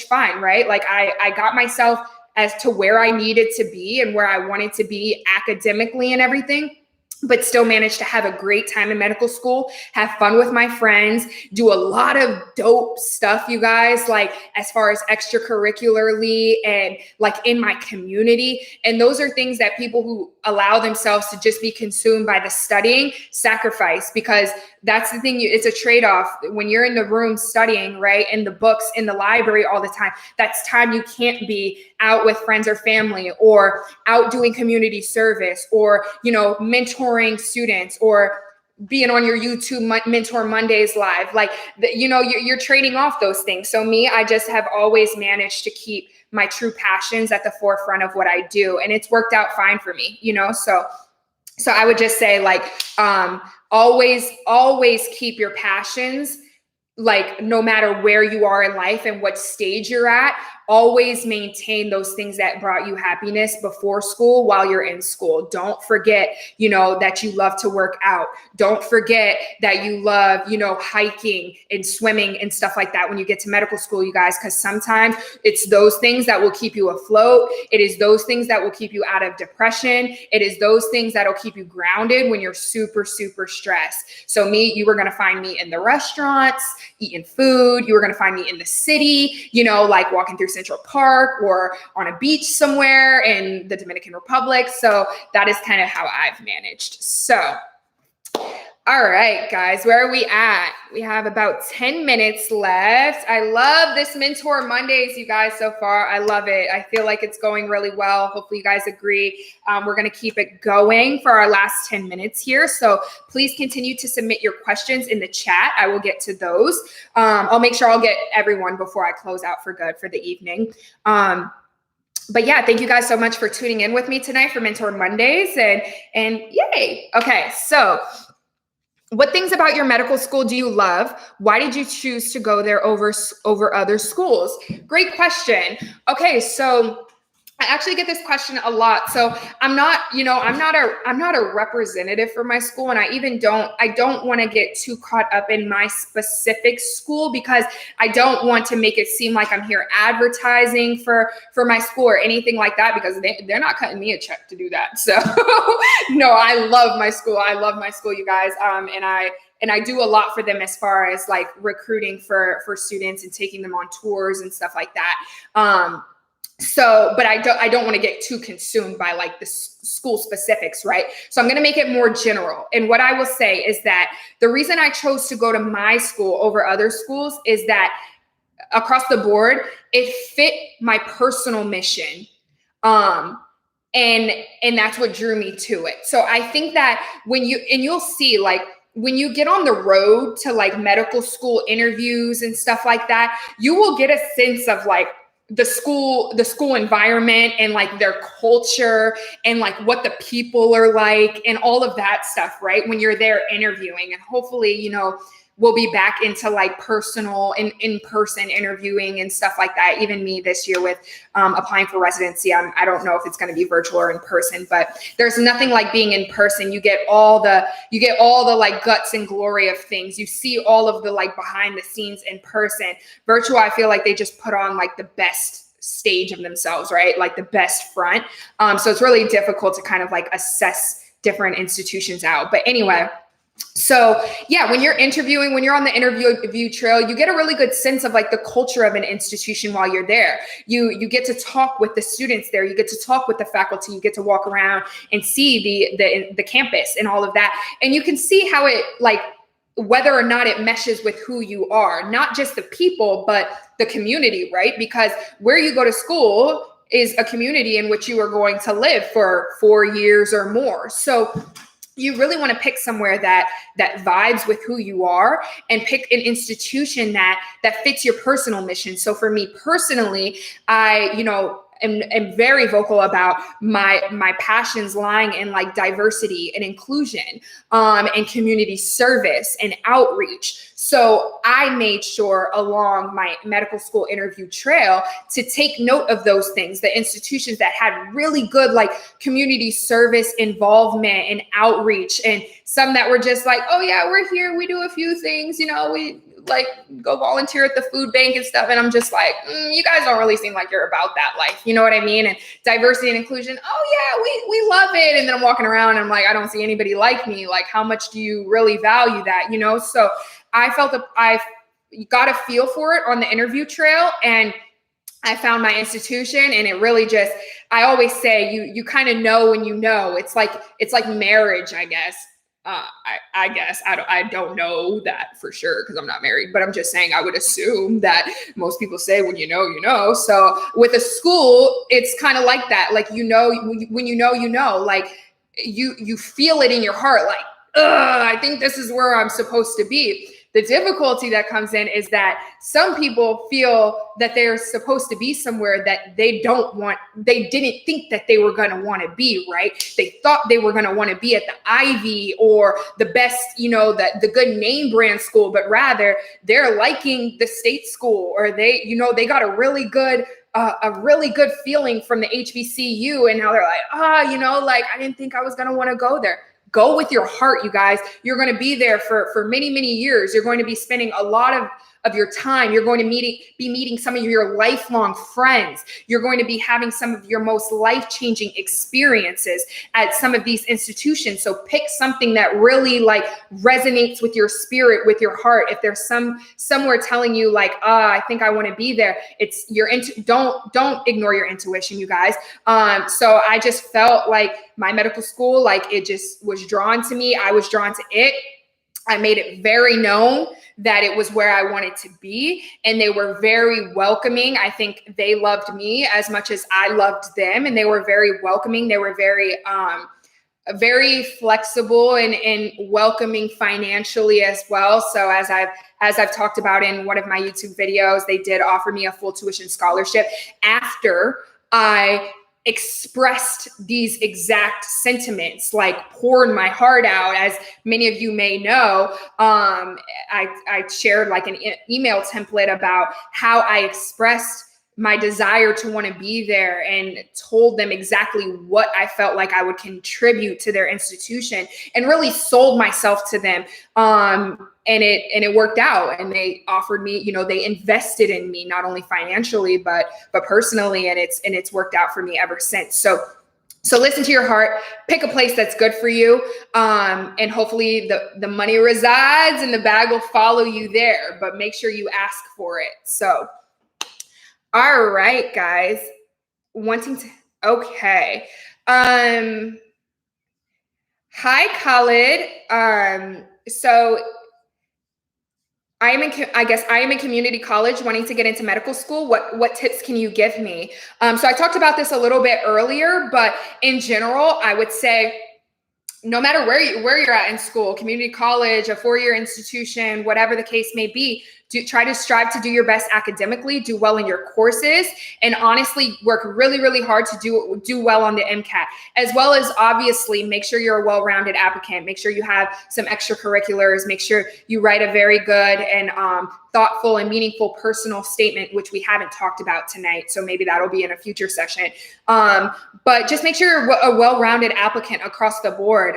fine, right? Like I got myself as to where I needed to be and where I wanted to be academically and everything, but still managed to have a great time in medical school, have fun with my friends, do a lot of dope stuff, you guys, like as far as extracurricularly and like in my community. And those are things that people who allow themselves to just be consumed by the studying sacrifice, because that's the thing. It's a trade-off when you're in the room studying, right? In the books, in the library all the time. That's time you can't be out with friends or family or out doing community service or, mentoring students or being on your YouTube Mentor Mondays live. Like, you're trading off those things. So me, I just have always managed to keep my true passions at the forefront of what I do. And it's worked out fine for me, So I would just say always keep your passions, like no matter where you are in life and what stage you're at, always maintain those things that brought you happiness before school while you're in school. Don't forget, that you love to work out. Don't forget that you love, hiking and swimming and stuff like that when you get to medical school, you guys, because sometimes it's those things that will keep you afloat. It is those things that will keep you out of depression. It is those things that will keep you grounded when you're super, super stressed. So you were going to find me in the restaurants, eating food. You were going to find me in the city, like walking through Central Park or on a beach somewhere in the Dominican Republic. So that is kind of how I've managed. So All right, guys, where are we at? We have about 10 minutes left. I love this Mentor Mondays, you guys, so far. I love it. I feel like it's going really well. Hopefully you guys agree. We're going to keep it going for our last 10 minutes here. So please continue to submit your questions in the chat. I will get to those. I'll make sure I'll get everyone before I close out for good for the evening. But yeah, thank you guys so much for tuning in with me tonight for Mentor Mondays, and yay. Okay, so what things about your medical school do you love? Why did you choose to go there over other schools? Great question. Okay, so I actually get this question a lot. So I'm not a representative for my school, and I don't want to get too caught up in my specific school because I don't want to make it seem like I'm here advertising for my school or anything like that, because they're not cutting me a check to do that. So no, I love my school. I love my school, you guys. And I do a lot for them as far as like recruiting for students and taking them on tours and stuff like that. But I don't want to get too consumed by like the school specifics, right? So I'm going to make it more general. And what I will say is that the reason I chose to go to my school over other schools is that across the board, it fit my personal mission. And that's what drew me to it. So I think that you'll see, like, when you get on the road to like medical school interviews and stuff like that, you will get a sense of like the school environment and like their culture and like what the people are like and all of that stuff, right? When you're there interviewing, and hopefully, we'll be back into like personal and in-person interviewing and stuff like that. Even me this year with applying for residency, I don't know if it's going to be virtual or in person, but there's nothing like being in person. You get all the like guts and glory of things. You see all of the like behind the scenes in person. Virtual, I feel like they just put on like the best stage of themselves, right? Like the best front. So it's really difficult to kind of like assess different institutions out. But anyway, so yeah, when you're interviewing, when you're on the interview trail, you get a really good sense of like the culture of an institution while you're there. You get to talk with the students there. You get to talk with the faculty. You get to walk around and see the campus and all of that. And you can see how it, like, whether or not it meshes with who you are, not just the people, but the community, right? Because where you go to school is a community in which you are going to live for 4 years or more. So you really want to pick somewhere that vibes with who you are, and pick an institution that fits your personal mission. So for me personally, I, am very vocal about my passions lying in like diversity and inclusion, and community service and outreach. So I made sure along my medical school interview trail to take note of those things, the institutions that had really good like community service involvement and outreach, and some that were just like, oh yeah, we're here, we do a few things, we like go volunteer at the food bank and stuff. And I'm just like, you guys don't really seem like you're about that life. You know what I mean? And diversity and inclusion, oh yeah, we love it. And then I'm walking around and I'm like, I don't see anybody like me. Like, how much do you really value that? So I felt that I got a feel for it on the interview trail, and I found my institution, and it really just, I always say you kind of know when you know. It's like marriage, I guess. I guess I don't know that for sure because I'm not married, but I'm just saying I would assume that most people say when you know. So with a school, it's kind of like that. Like, when like you feel it in your heart, like, I think this is where I'm supposed to be. The difficulty that comes in is that some people feel that they're supposed to be somewhere that they didn't think that they were going to want to be, right? They thought they were going to want to be at the Ivy or the best, the good name brand school, but rather they're liking the state school, or they got a really good feeling from the HBCU, and now they're like, like, I didn't think I was going to want to go there. Go with your heart, you guys. You're going to be there for many, many years. You're going to be spending a lot of your time. You're going to be meeting some of your lifelong friends. You're going to be having some of your most life-changing experiences at some of these institutions. So pick something that really like resonates with your spirit, with your heart. If there's somewhere telling you like, I think I want to be there, it's don't ignore your intuition, you guys. So I just felt like my medical school, like, it just was drawn to me. I was drawn to it. I made it very known that it was where I wanted to be, and they were very welcoming. I think they loved me as much as I loved them, and they were very welcoming. They were very flexible and welcoming financially as well. So as I've talked about in one of my YouTube videos, they did offer me a full tuition scholarship after I expressed these exact sentiments, like poured my heart out. As many of you may know, I shared like an email template about how I expressed my desire to want to be there and told them exactly what I felt like I would contribute to their institution, and really sold myself to them. And it worked out, and they offered me, they invested in me, not only financially, but personally. And it's worked out for me ever since. So listen to your heart, pick a place that's good for you. And hopefully the money resides and the bag will follow you there, but make sure you ask for it. So, all right, guys, okay. Hi, Khalid. So I am in community college wanting to get into medical school. What tips can you give me? So I talked about this a little bit earlier, but in general, I would say no matter where you're at in school, community college, a 4-year institution, whatever the case may be, try to strive to do your best academically, do well in your courses, and honestly work really, really hard to do well on the MCAT, as well as obviously make sure you're a well-rounded applicant. Make sure you have some extracurriculars. Make sure you write a very good and thoughtful and meaningful personal statement, which we haven't talked about tonight. So maybe that'll be in a future session. But just make sure you're a well-rounded applicant across the board,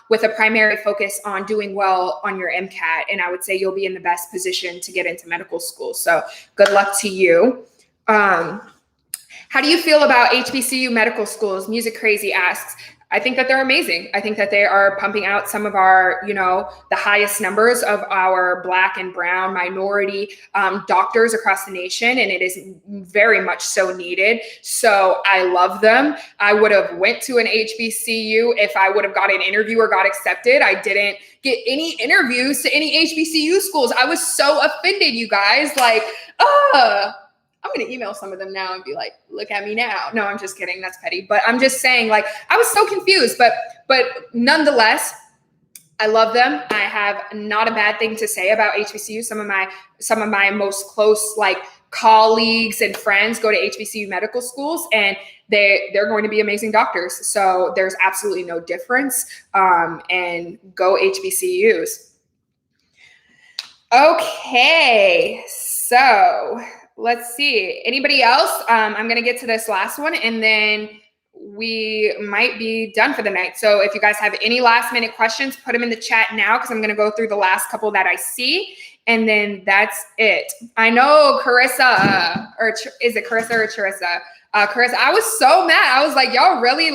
with a primary focus on doing well on your MCAT. And I would say you'll be in the best position to get into medical school. So good luck to you. How do you feel about HBCU medical schools? Music Crazy asks. I think that they're amazing. I think that they are pumping out some of our, the highest numbers of our Black and brown minority doctors across the nation, and it is very much so needed. So I love them. I would have went to an HBCU if I would have got an interview or got accepted. I didn't get any interviews to any HBCU schools. I was so offended, you guys. Like, I'm going to email some of them now and be like, look at me now. No, I'm just kidding. That's petty. But I'm just saying, like, I was so confused, but nonetheless, I love them. I have not a bad thing to say about HBCU. Some of my most close, like, colleagues and friends go to HBCU medical schools, and they're going to be amazing doctors. So there's absolutely no difference. And go HBCUs. Okay. So let's see. Anybody else? I'm going to get to this last one, and then we might be done for the night. So if you guys have any last minute questions, put them in the chat now, because I'm going to go through the last couple that I see, and then that's it. I know Carissa, or is it Carissa or Charissa? Carissa, I was so mad. I was like, y'all really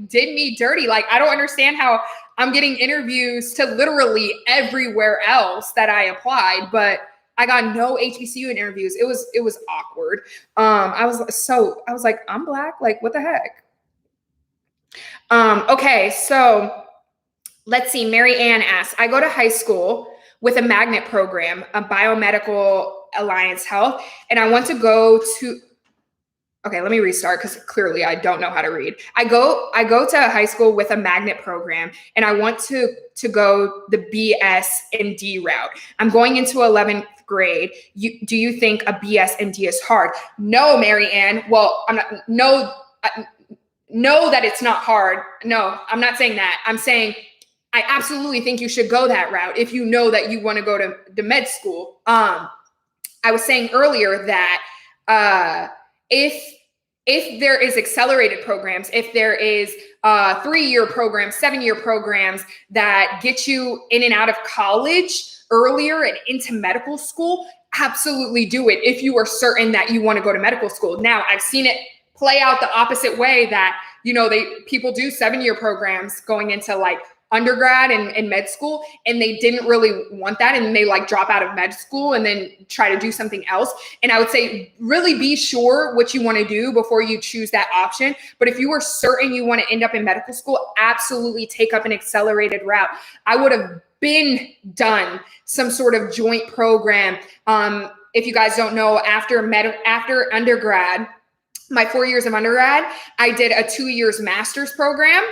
did me dirty. Like, I don't understand how I'm getting interviews to literally everywhere else that I applied, but I got no HBCU interviews. It was awkward. I was like, I'm Black. Like, what the heck? Okay, so let's see. Mary Ann asks, I go to high school with a magnet program, a biomedical alliance health, and I want to go to. Okay, let me restart, because clearly I don't know how to read. I go to high school with a magnet program, and I want to go the BS and D route. I'm going into 11th grade. Do you think a BS and D is hard? No, Mary Ann. Well, know that it's not hard. No, I'm not saying that. I'm saying I absolutely think you should go that route if you know that you want to go to the med school. I was saying earlier that if there is accelerated programs, if there is 3-year programs, 7-year programs that get you in and out of college earlier and into medical school, absolutely do it if you are certain that you want to go to medical school. Now, I've seen it play out the opposite way, that people do 7-year programs going into like undergrad and med school, and they didn't really want that, and they drop out of med school and then try to do something else. And I would say really be sure what you want to do before you choose that option. But if you are certain you want to end up in medical school, absolutely take up an accelerated route. I would have been done some sort of joint program. If you guys don't know, after undergrad, my 4 years of undergrad, I did a 2 years master's program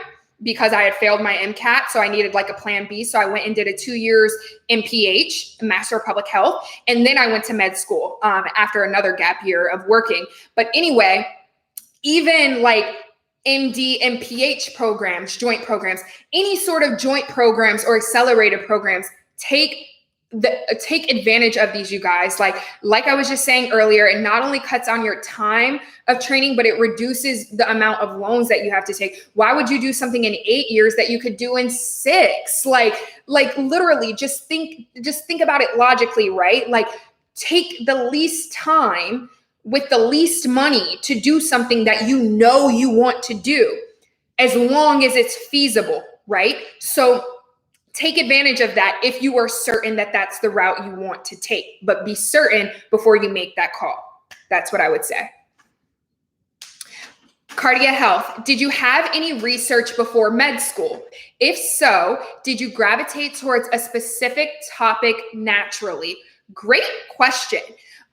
because I had failed my MCAT. So I needed like a plan B. So I went and did a 2 years MPH, Master of Public Health. And then I went to med school after another gap year of working. But anyway, even like MD, MPH programs, joint programs, any sort of joint programs or accelerated programs, take advantage of these, you guys. Like I was just saying earlier, it not only cuts on your time of training, but it reduces the amount of loans that you have to take. Why would you do something in 8 years that you could do in 6? Like literally just think about it logically, right? Like take the least time with the least money to do something that you know you want to do, as long as it's feasible, right? So take advantage of that if you are certain that that's the route you want to take, but be certain before you make that call. That's what I would say. Cardia Health. Did you have any research before med school? If so, did you gravitate towards a specific topic naturally? Great question.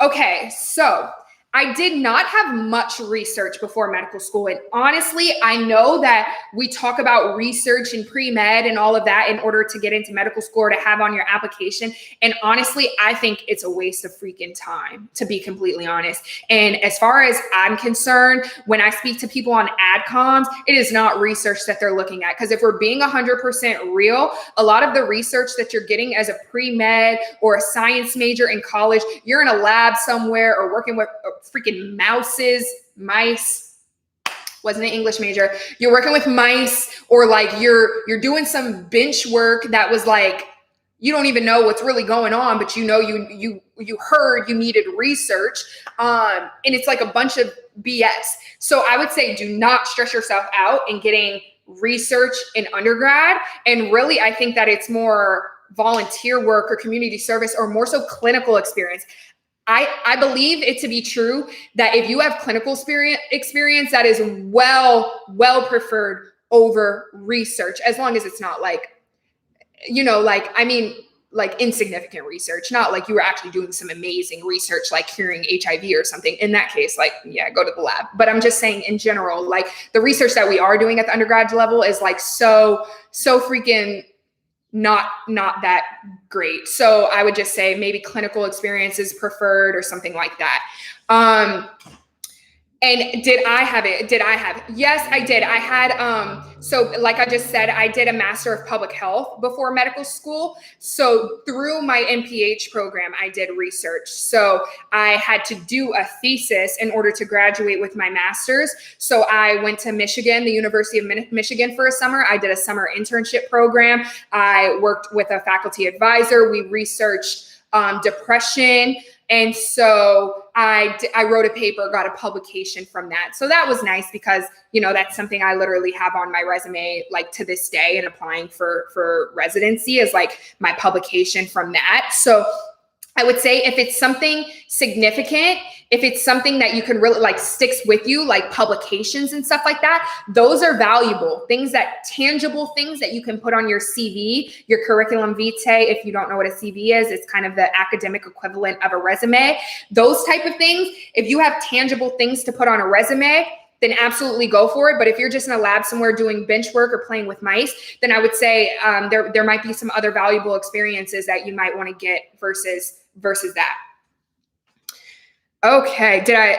Okay, so I did not have much research before medical school. And honestly, I know that we talk about research and pre-med and all of that in order to get into medical school or to have on your application. And honestly, I think it's a waste of freaking time, to be completely honest. And as far as I'm concerned, when I speak to people on adcoms, it is not research that they're looking at. Because if we're being 100% real, a lot of the research that you're getting as a pre-med or a science major in college, you're in a lab somewhere or working with freaking mice, wasn't an English major. You're working with mice, or like you're doing some bench work that was like, you don't even know what's really going on, but you know, you heard you needed research. And it's like a bunch of BS. So I would say do not stress yourself out in getting research in undergrad. And really, I think that it's more volunteer work or community service or more so clinical experience. I believe it to be true that if you have clinical experience, that is well preferred over research, as long as it's not like, like insignificant research, not like you were actually doing some amazing research, like curing HIV or something. In that case, like, yeah, go to the lab. But I'm just saying in general, like the research that we are doing at the undergrad level is like so freaking not that great. So I would just say maybe clinical experience is preferred or something like that. And did I have it? Yes, I did. I had, so like I just said, I did a Master of Public Health before medical school. So through my MPH program, I did research. So I had to do a thesis in order to graduate with my master's. So I went to Michigan, the University of Michigan for a summer. I did a summer internship program. I worked with a faculty advisor. We researched depression. And so I wrote a paper, got a publication from that. So that was nice because, that's something I literally have on my resume, like to this day, and applying for residency is like my publication from that. So I would say if it's something significant, if it's something that you can really like sticks with you, like publications and stuff like that, those are valuable tangible things that you can put on your CV, your curriculum vitae. If you don't know what a CV is, it's kind of the academic equivalent of a resume. Those type of things, if you have tangible things to put on a resume, then absolutely go for it. But if you're just in a lab somewhere doing bench work or playing with mice, then I would say there might be some other valuable experiences that you might want to get versus that. Okay. Did I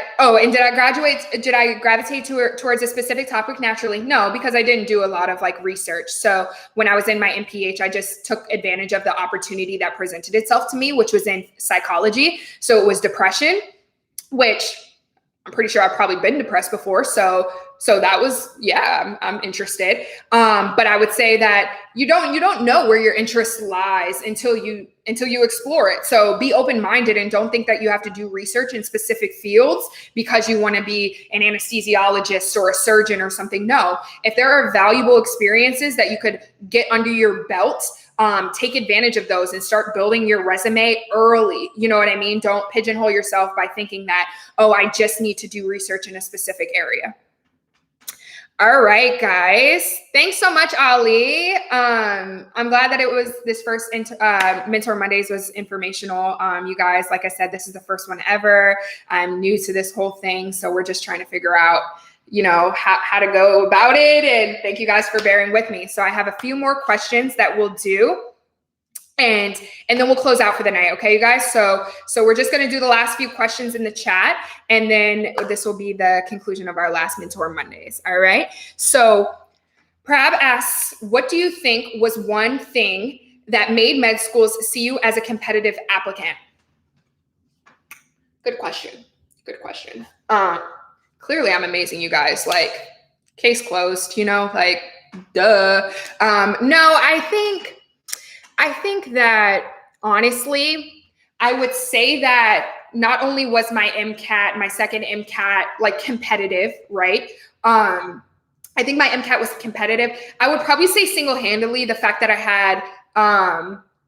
gravitate towards a specific topic naturally? No, because I didn't do a lot of like research. So when I was in my MPH, I just took advantage of the opportunity that presented itself to me, which was in psychology. So it was depression, which I'm pretty sure I've probably been depressed before. So that was, yeah, I'm interested. But I would say that you don't know where your interest lies until you explore it. So be open-minded and don't think that you have to do research in specific fields because you want to be an anesthesiologist or a surgeon or something. No, if there are valuable experiences that you could get under your belt, take advantage of those and start building your resume early. You know what I mean? Don't pigeonhole yourself by thinking that, oh, I just need to do research in a specific area. All right, guys. Thanks so much, Ali. I'm glad that it was this first Mentor Mondays was informational. You guys, like I said, this is the first one ever. I'm new to this whole thing, so we're just trying to figure out, how to go about it. And thank you guys for bearing with me. So I have a few more questions that we'll do. And then we'll close out for the night, okay, you guys? So we're just going to do the last few questions in the chat, and then this will be the conclusion of our last Mentor Mondays, all right? So Prab asks, what do you think was one thing that made med schools see you as a competitive applicant? Good question. Good question. Clearly, I'm amazing, you guys. Like, case closed, like, duh. No, I think that honestly, I would say that not only was my MCAT, my second MCAT, like competitive, right? I think my MCAT was competitive. I would probably say single-handedly the fact that I had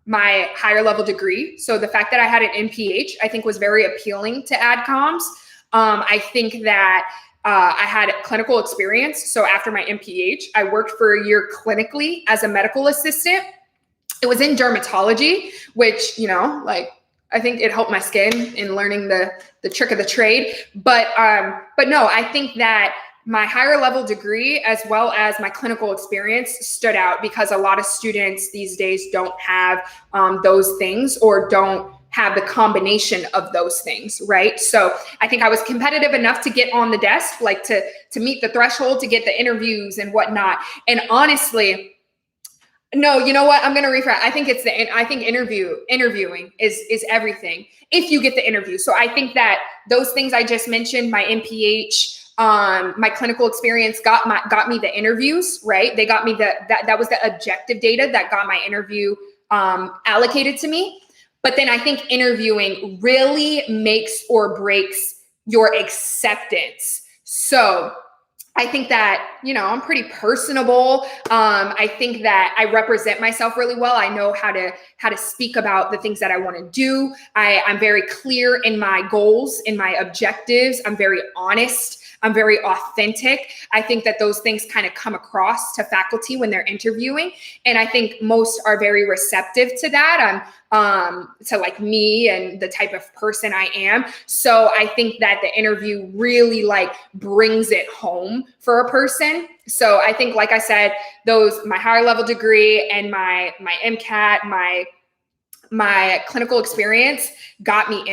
my higher level degree. So the fact that I had an MPH, I think was very appealing to AdComs. I think that I had clinical experience. So after my MPH, I worked for a year clinically as a medical assistant. It was in dermatology, which, I think it helped my skin in learning the trick of the trade. But no, I think that my higher level degree as well as my clinical experience stood out because a lot of students these days don't have those things or don't have the combination of those things, right? So I think I was competitive enough to get on the desk, like to meet the threshold, to get the interviews and whatnot. And honestly, no, you know what? I'm going to rephrase. I think interviewing is everything if you get the interview. So I think that those things I just mentioned, my MPH, my clinical experience got me the interviews, right? They got me that was the objective data that got my interview allocated to me. But then I think interviewing really makes or breaks your acceptance. So I think that, I'm pretty personable. I think that I represent myself really well. I know how to speak about the things that I want to do. I'm very clear in my goals, in my objectives. I'm very honest. I'm very authentic. I think that those things kind of come across to faculty when they're interviewing. And I think most are very receptive to that. To like me and the type of person I am. So I think that the interview really like brings it home for a person. So I think, like I said, my higher level degree and my MCAT, my clinical experience got me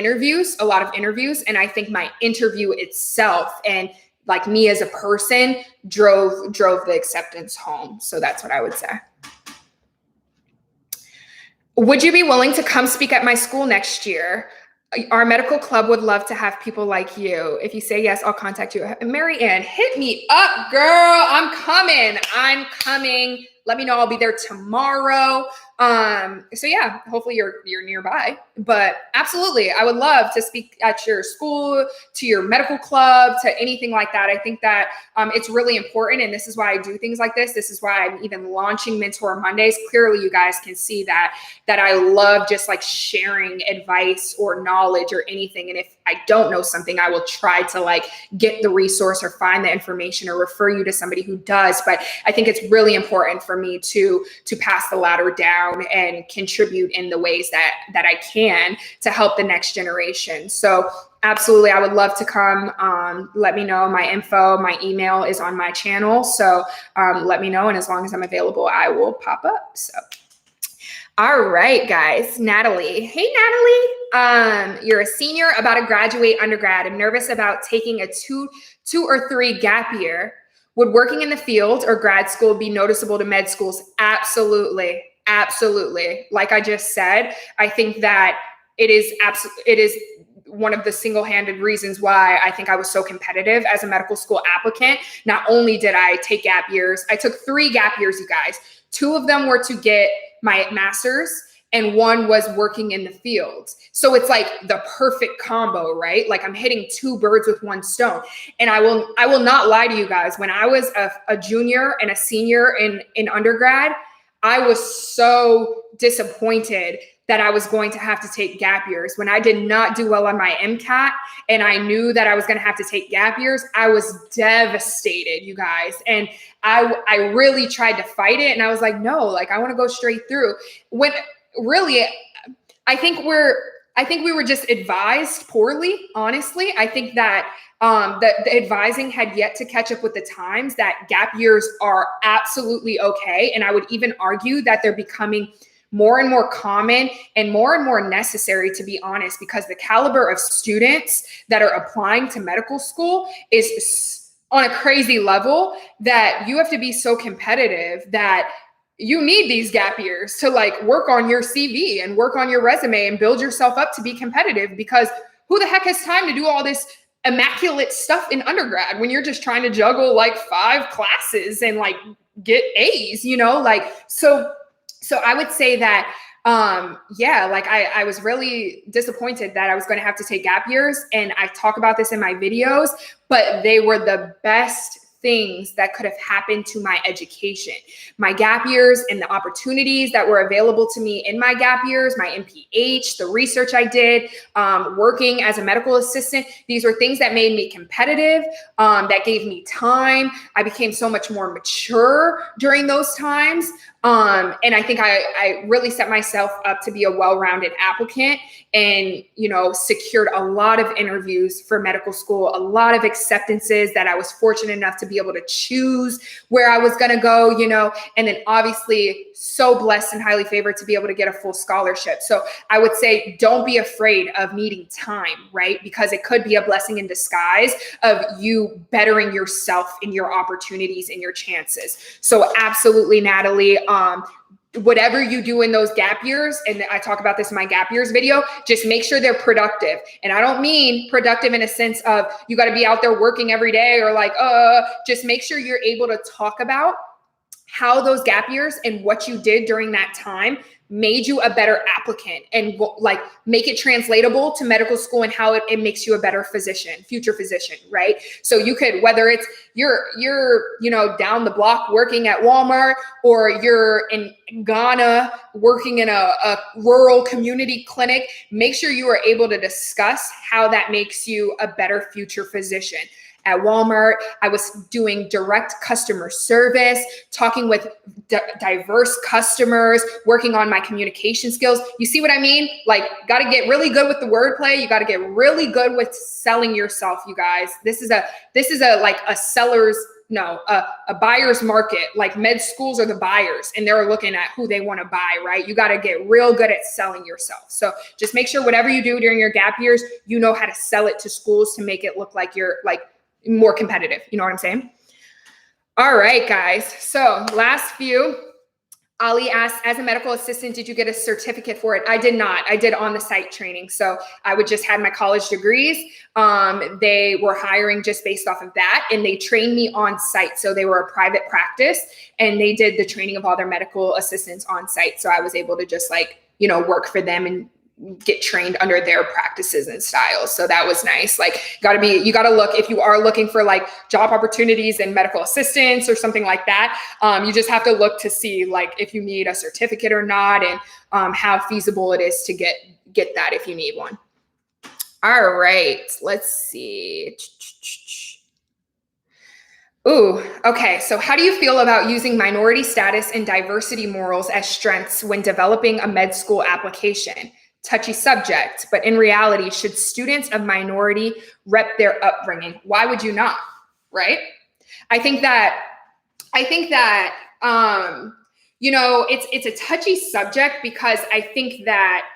a lot of interviews. And I think my interview itself and like me as a person drove the acceptance home. So that's what I would say. Would you be willing to come speak at my school next year? Our medical club would love to have people like you. If you say yes, I'll contact you. Mary Ann, hit me up, girl. I'm coming. Let me know. I'll be there tomorrow. So yeah, hopefully you're nearby, but absolutely. I would love to speak at your school, to your medical club, to anything like that. I think that it's really important. And this is why I do things like this. This is why I'm even launching Mentor Mondays. Clearly you guys can see that I love just like sharing advice or knowledge or anything. And if I don't know something, I will try to like get the resource or find the information or refer you to somebody who does. But I think it's really important for me to pass the ladder down and contribute in the ways that I can to help the next generation. So absolutely, I would love to come. Let me know. My info, my email is on my channel. So let me know. And as long as I'm available, I will pop up. So, all right, guys. Natalie. Hey, Natalie. You're a senior about to graduate undergrad. I'm nervous about taking a two or three gap year. Would working in the field or grad school be noticeable to med schools? Absolutely. Absolutely. Like I just said, I think that it is one of the single-handed reasons why I think I was so competitive as a medical school applicant. Not only did I take gap years, I took 3 gap years, you guys. 2 of them were to get my master's and 1 was working in the field. So it's like the perfect combo, right? Like I'm hitting 2 birds with 1 stone. And I will not lie to you guys. When I was a junior and a senior in undergrad, I was so disappointed that I was going to have to take gap years. When I did not do well on my MCAT and I knew that I was going to have to take gap years, I was devastated, you guys. And I really tried to fight it. And I was like, no, like I want to go straight through. When really, I think we were just advised poorly, honestly. I think that the advising had yet to catch up with the times, that gap years are absolutely okay. And I would even argue that they're becoming more and more common and more necessary, to be honest, because the caliber of students that are applying to medical school is on a crazy level that you have to be so competitive that you need these gap years to like work on your CV and work on your resume and build yourself up to be competitive, because who the heck has time to do all this immaculate stuff in undergrad when you're just trying to juggle like 5 classes and like get A's, you know, like, so I would say that, like I was really disappointed that I was going to have to take gap years. And I talk about this in my videos, but they were the best things that could have happened to my education. My gap years and the opportunities that were available to me in my gap years, my MPH, the research I did, working as a medical assistant, these were things that made me competitive, that gave me time. I became so much more mature during those times. And I think I really set myself up to be a well-rounded applicant and, you know, secured a lot of interviews for medical school, a lot of acceptances that I was fortunate enough to be able to choose where I was going to go, you know, and then obviously so blessed and highly favored to be able to get a full scholarship. So I would say, don't be afraid of needing time, right? Because it could be a blessing in disguise of you bettering yourself in your opportunities and your chances. So absolutely, Natalie, whatever you do in those gap years, and I talk about this in my gap years video, just make sure they're productive. And I don't mean productive in a sense of you got to be out there working every day or like, just make sure you're able to talk about how those gap years and what you did during that time made you a better applicant, and like make it translatable to medical school and how it makes you a better physician, future physician, right? So you could, whether it's you're, you know, down the block working at Walmart, or you're in Ghana working in a rural community clinic, make sure you are able to discuss how that makes you a better future physician. At Walmart, I was doing direct customer service, talking with diverse customers, working on my communication skills. You see what I mean? Like, got to get really good with the wordplay. You got to get really good with selling yourself, you guys. This is a like a seller's, no, a buyer's market. Like med schools are the buyers and they're looking at who they want to buy, right? You got to get real good at selling yourself. So just make sure whatever you do during your gap years, you know how to sell it to schools to make it look like you're like more competitive. You know what I'm saying? All right, guys. So last few, Ali asked, as a medical assistant, did you get a certificate for it? I did not. I did on-the-site training. So I would just had my college degrees. They were hiring just based off of that, and they trained me on site. So they were a private practice, and they did the training of all their medical assistants on site. So I was able to just like, you know, work for them and get trained under their practices and styles. So that was nice. Like, you got to look, if you are looking for like job opportunities and medical assistants or something like that, you just have to look to see like if you need a certificate or not, and how feasible it is to get that if you need one. All right, let's see. Ooh, okay. So how do you feel about using minority status and diversity morals as strengths when developing a med school application? Touchy subject, but in reality, should students of minority rep their upbringing? Why would you not? Right? I think that, you know, it's a touchy subject, because I think that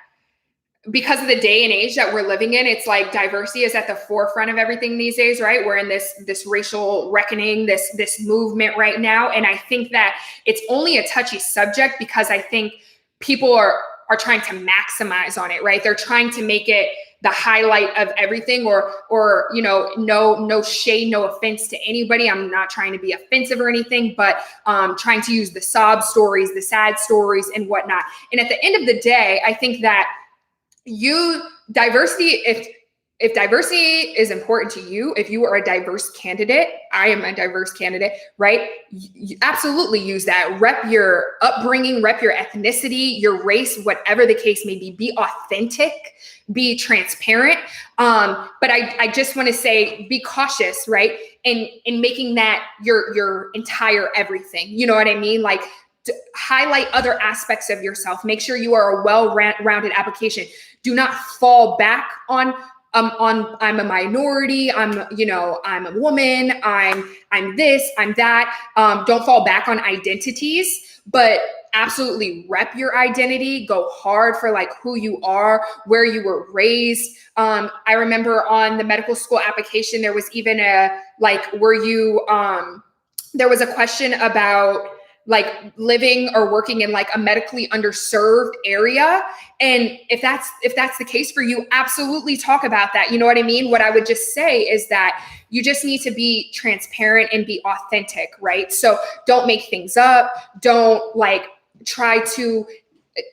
because of the day and age that we're living in, it's like diversity is at the forefront of everything these days, right? We're in this racial reckoning, this movement right now. And I think that it's only a touchy subject because I think people are trying to maximize on it, right? They're trying to make it the highlight of everything, or you know, no shade, no offense to anybody. I'm not trying to be offensive or anything, but trying to use the sob stories, the sad stories and whatnot. And at the end of the day, I think that diversity, if diversity is important to you, if you are a diverse candidate, I am a diverse candidate, right? You absolutely use that. Rep your upbringing, rep your ethnicity, your race, whatever the case may be authentic, be transparent. But I just want to say, be cautious, right? In making that your entire everything. You know what I mean? Like, to highlight other aspects of yourself. Make sure you are a well-rounded application. Do not fall back on I'm a minority, I'm a woman, I'm this, I'm that. Don't fall back on identities, but absolutely rep your identity. Go hard for like who you are, where you were raised. I remember on the medical school application, there was even there was a question about like living or working in like a medically underserved area. And if that's the case for you, absolutely talk about that. You know what I mean? What I would just say is that you just need to be transparent and be authentic, right? So don't make things up. Don't like try to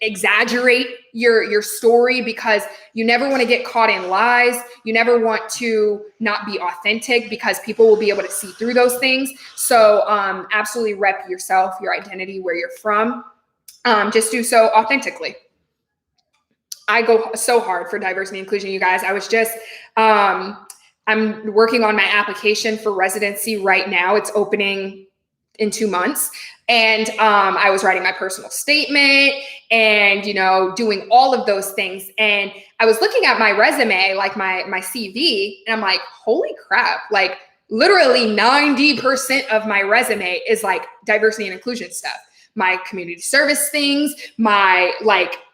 exaggerate your story, because you never want to get caught in lies. You never want to not be authentic, because people will be able to see through those things. So absolutely rep yourself, your identity, where you're from. Just do so authentically. I go so hard for diversity and inclusion, you guys. I was just I'm working on my application for residency right now. It's opening in 2 months. And I was writing my personal statement and, doing all of those things. And I was looking at my resume, like my CV, and I'm like, holy crap, like literally 90% of my resume is like diversity and inclusion stuff. My community service things,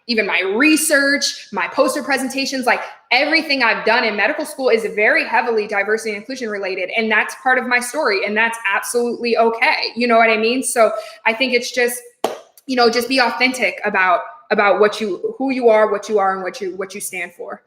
even my research, my poster presentations, like everything I've done in medical school is very heavily diversity and inclusion related. And that's part of my story. And that's absolutely okay. You know what I mean? So I think it's just, just be authentic about who you are, and what you stand for.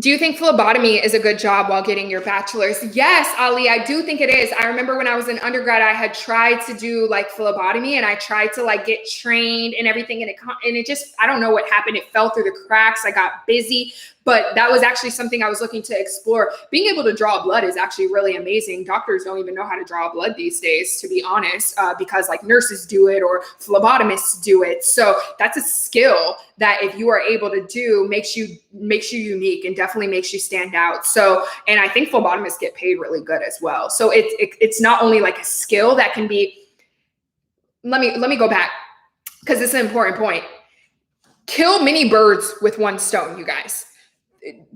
Do you think phlebotomy is a good job while getting your bachelor's? Yes, Ali, I do think it is. I remember when I was in undergrad, I had tried to do like phlebotomy, and I tried to like get trained and everything. And it just, I don't know what happened. It fell through the cracks. I got busy, but that was actually something I was looking to explore. Being able to draw blood is actually really amazing. Doctors don't even know how to draw blood these days, to be honest, because like nurses do it or phlebotomists do it. So that's a skill that if you are able to do, makes you unique and definitely makes you stand out. So, and I think phlebotomists get paid really good as well. So it's not only like a skill that can be, let me go back, because this is an important point. Kill many birds with one stone, you guys.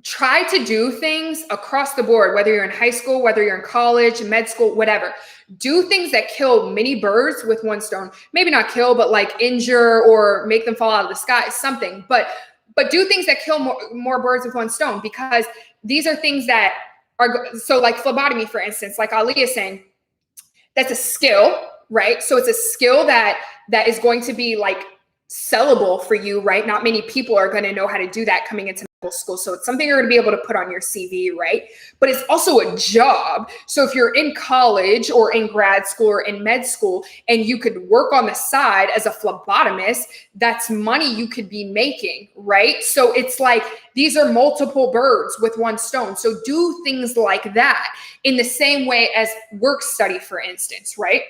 Try to do things across the board, whether you're in high school, whether you're in college, med school, whatever. Do things that kill many birds with one stone. Maybe not kill, but like injure or make them fall out of the sky, something. But do things that kill more birds with one stone, because these are things that are, so like phlebotomy, for instance, like Ali is saying, that's a skill, right? So it's a skill that is going to be like sellable for you, right? Not many people are going to know how to do that coming into medical school. So it's something you're going to be able to put on your CV, right? But it's also a job. So if you're in college or in grad school or in med school, and you could work on the side as a phlebotomist, that's money you could be making, right? So it's like, these are multiple birds with one stone. So do things like that in the same way as work study, for instance, right?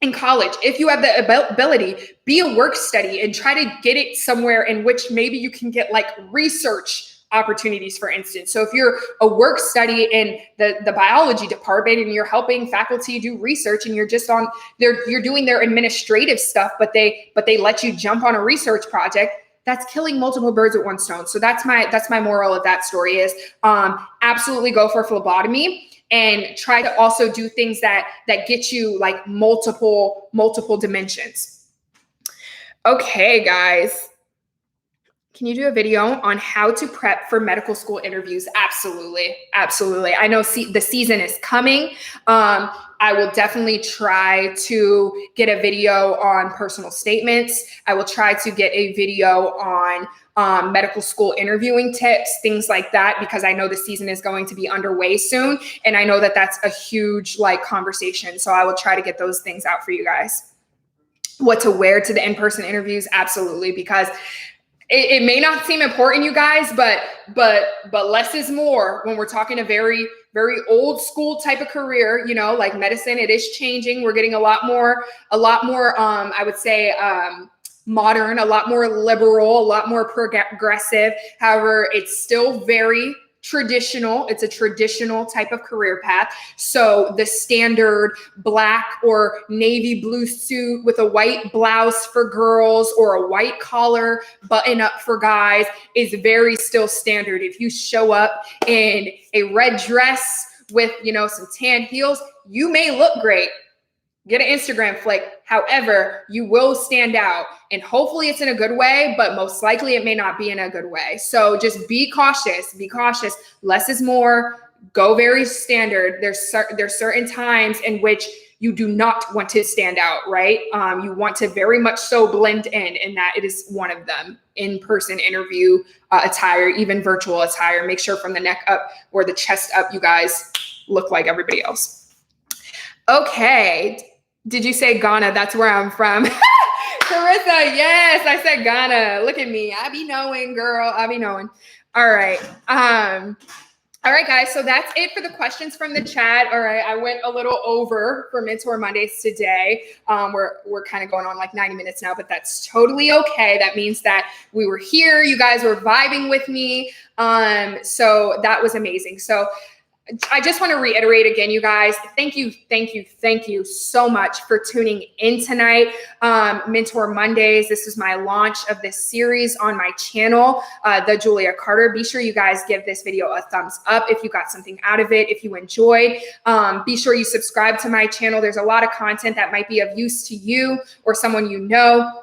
In college, if you have the ability, be a work study and try to get it somewhere in which maybe you can get like research opportunities, for instance. So if you're a work study in the biology department and you're helping faculty do research, and you're just you're doing their administrative stuff, but they let you jump on a research project, that's killing multiple birds with one stone. So that's my moral of that story is absolutely go for phlebotomy. And try to also do things that get you like multiple dimensions. Okay, guys. Can you do a video on how to prep for medical school interviews? Absolutely. Absolutely. I know the season is coming. I will definitely try to get a video on personal statements. I will try to get a video on medical school interviewing tips, things like that, because I know the season is going to be underway soon. And I know that that's a huge like conversation. So I will try to get those things out for you guys. What to wear to the in-person interviews? Absolutely. Because it may not seem important, you guys, but less is more when we're talking a very, very old school type of career, you know, like medicine. It is changing. We're getting a lot more, I would say, modern, a lot more liberal, a lot more progressive. However, it's still very traditional. It's a traditional type of career path. So the standard black or navy blue suit with a white blouse for girls or a white collar button up for guys is very still standard. If you show up in a red dress with, you know, some tan heels, you may look great. Get an Instagram flick. However, you will stand out, and hopefully it's in a good way, but most likely it may not be in a good way. So just be cautious, be cautious. Less is more. Go very standard. There's certain times in which you do not want to stand out, right? You want to very much so blend in, and that it is one of them. In-person interview attire, even virtual attire. Make sure from the neck up or the chest up, you guys look like everybody else. Okay. Did you say Ghana? That's where I'm from. Carissa, yes, I said Ghana. Look at me. I be knowing, girl. I be knowing. All right. All right, guys. So that's it for the questions from the chat. All right. I went a little over for Mentor Mondays today. We're kind of going on like 90 minutes now, but that's totally okay. That means that we were here. You guys were vibing with me. So that was amazing. So I just want to reiterate again, you guys, thank you so much for tuning in tonight. Mentor Mondays, this is my launch of this series on my channel, The Julia Carter. Be sure you guys give this video a thumbs up if you got something out of it, if you enjoyed. Be sure you subscribe to my channel. There's a lot of content that might be of use to you or someone you know.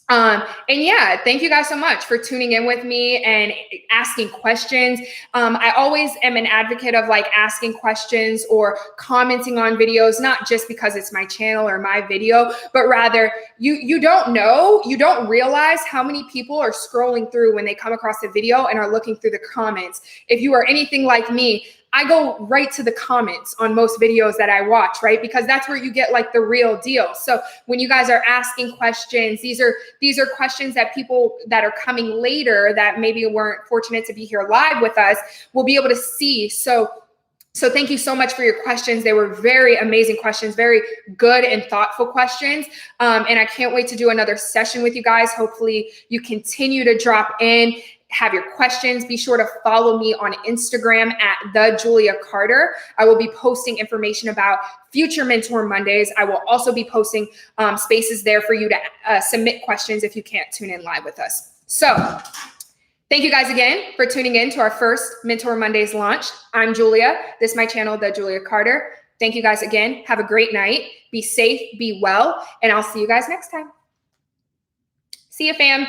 And yeah, thank you guys so much for tuning in with me and asking questions. I always am an advocate of like asking questions or commenting on videos, not just because it's my channel or my video, but rather you don't realize how many people are scrolling through when they come across a video and are looking through the comments. If you are anything like me, I go right to the comments on most videos that I watch, right? Because that's where you get like the real deal. So when you guys are asking questions, these are questions that people that are coming later that maybe weren't fortunate to be here live with us will be able to see. So thank you so much for your questions. They were very amazing questions, very good and thoughtful questions. And I can't wait to do another session with you guys. Hopefully you continue to drop in, have your questions. Be sure to follow me on Instagram at The Julia Carter. I will be posting information about future Mentor Mondays. I will also be posting spaces there for you to submit questions if you can't tune in live with us. So thank you guys again for tuning in to our first Mentor Mondays launch. I'm Julia. This is my channel, The Julia Carter. Thank you guys again. Have a great night. Be safe, be well, and I'll see you guys next time. See you, fam.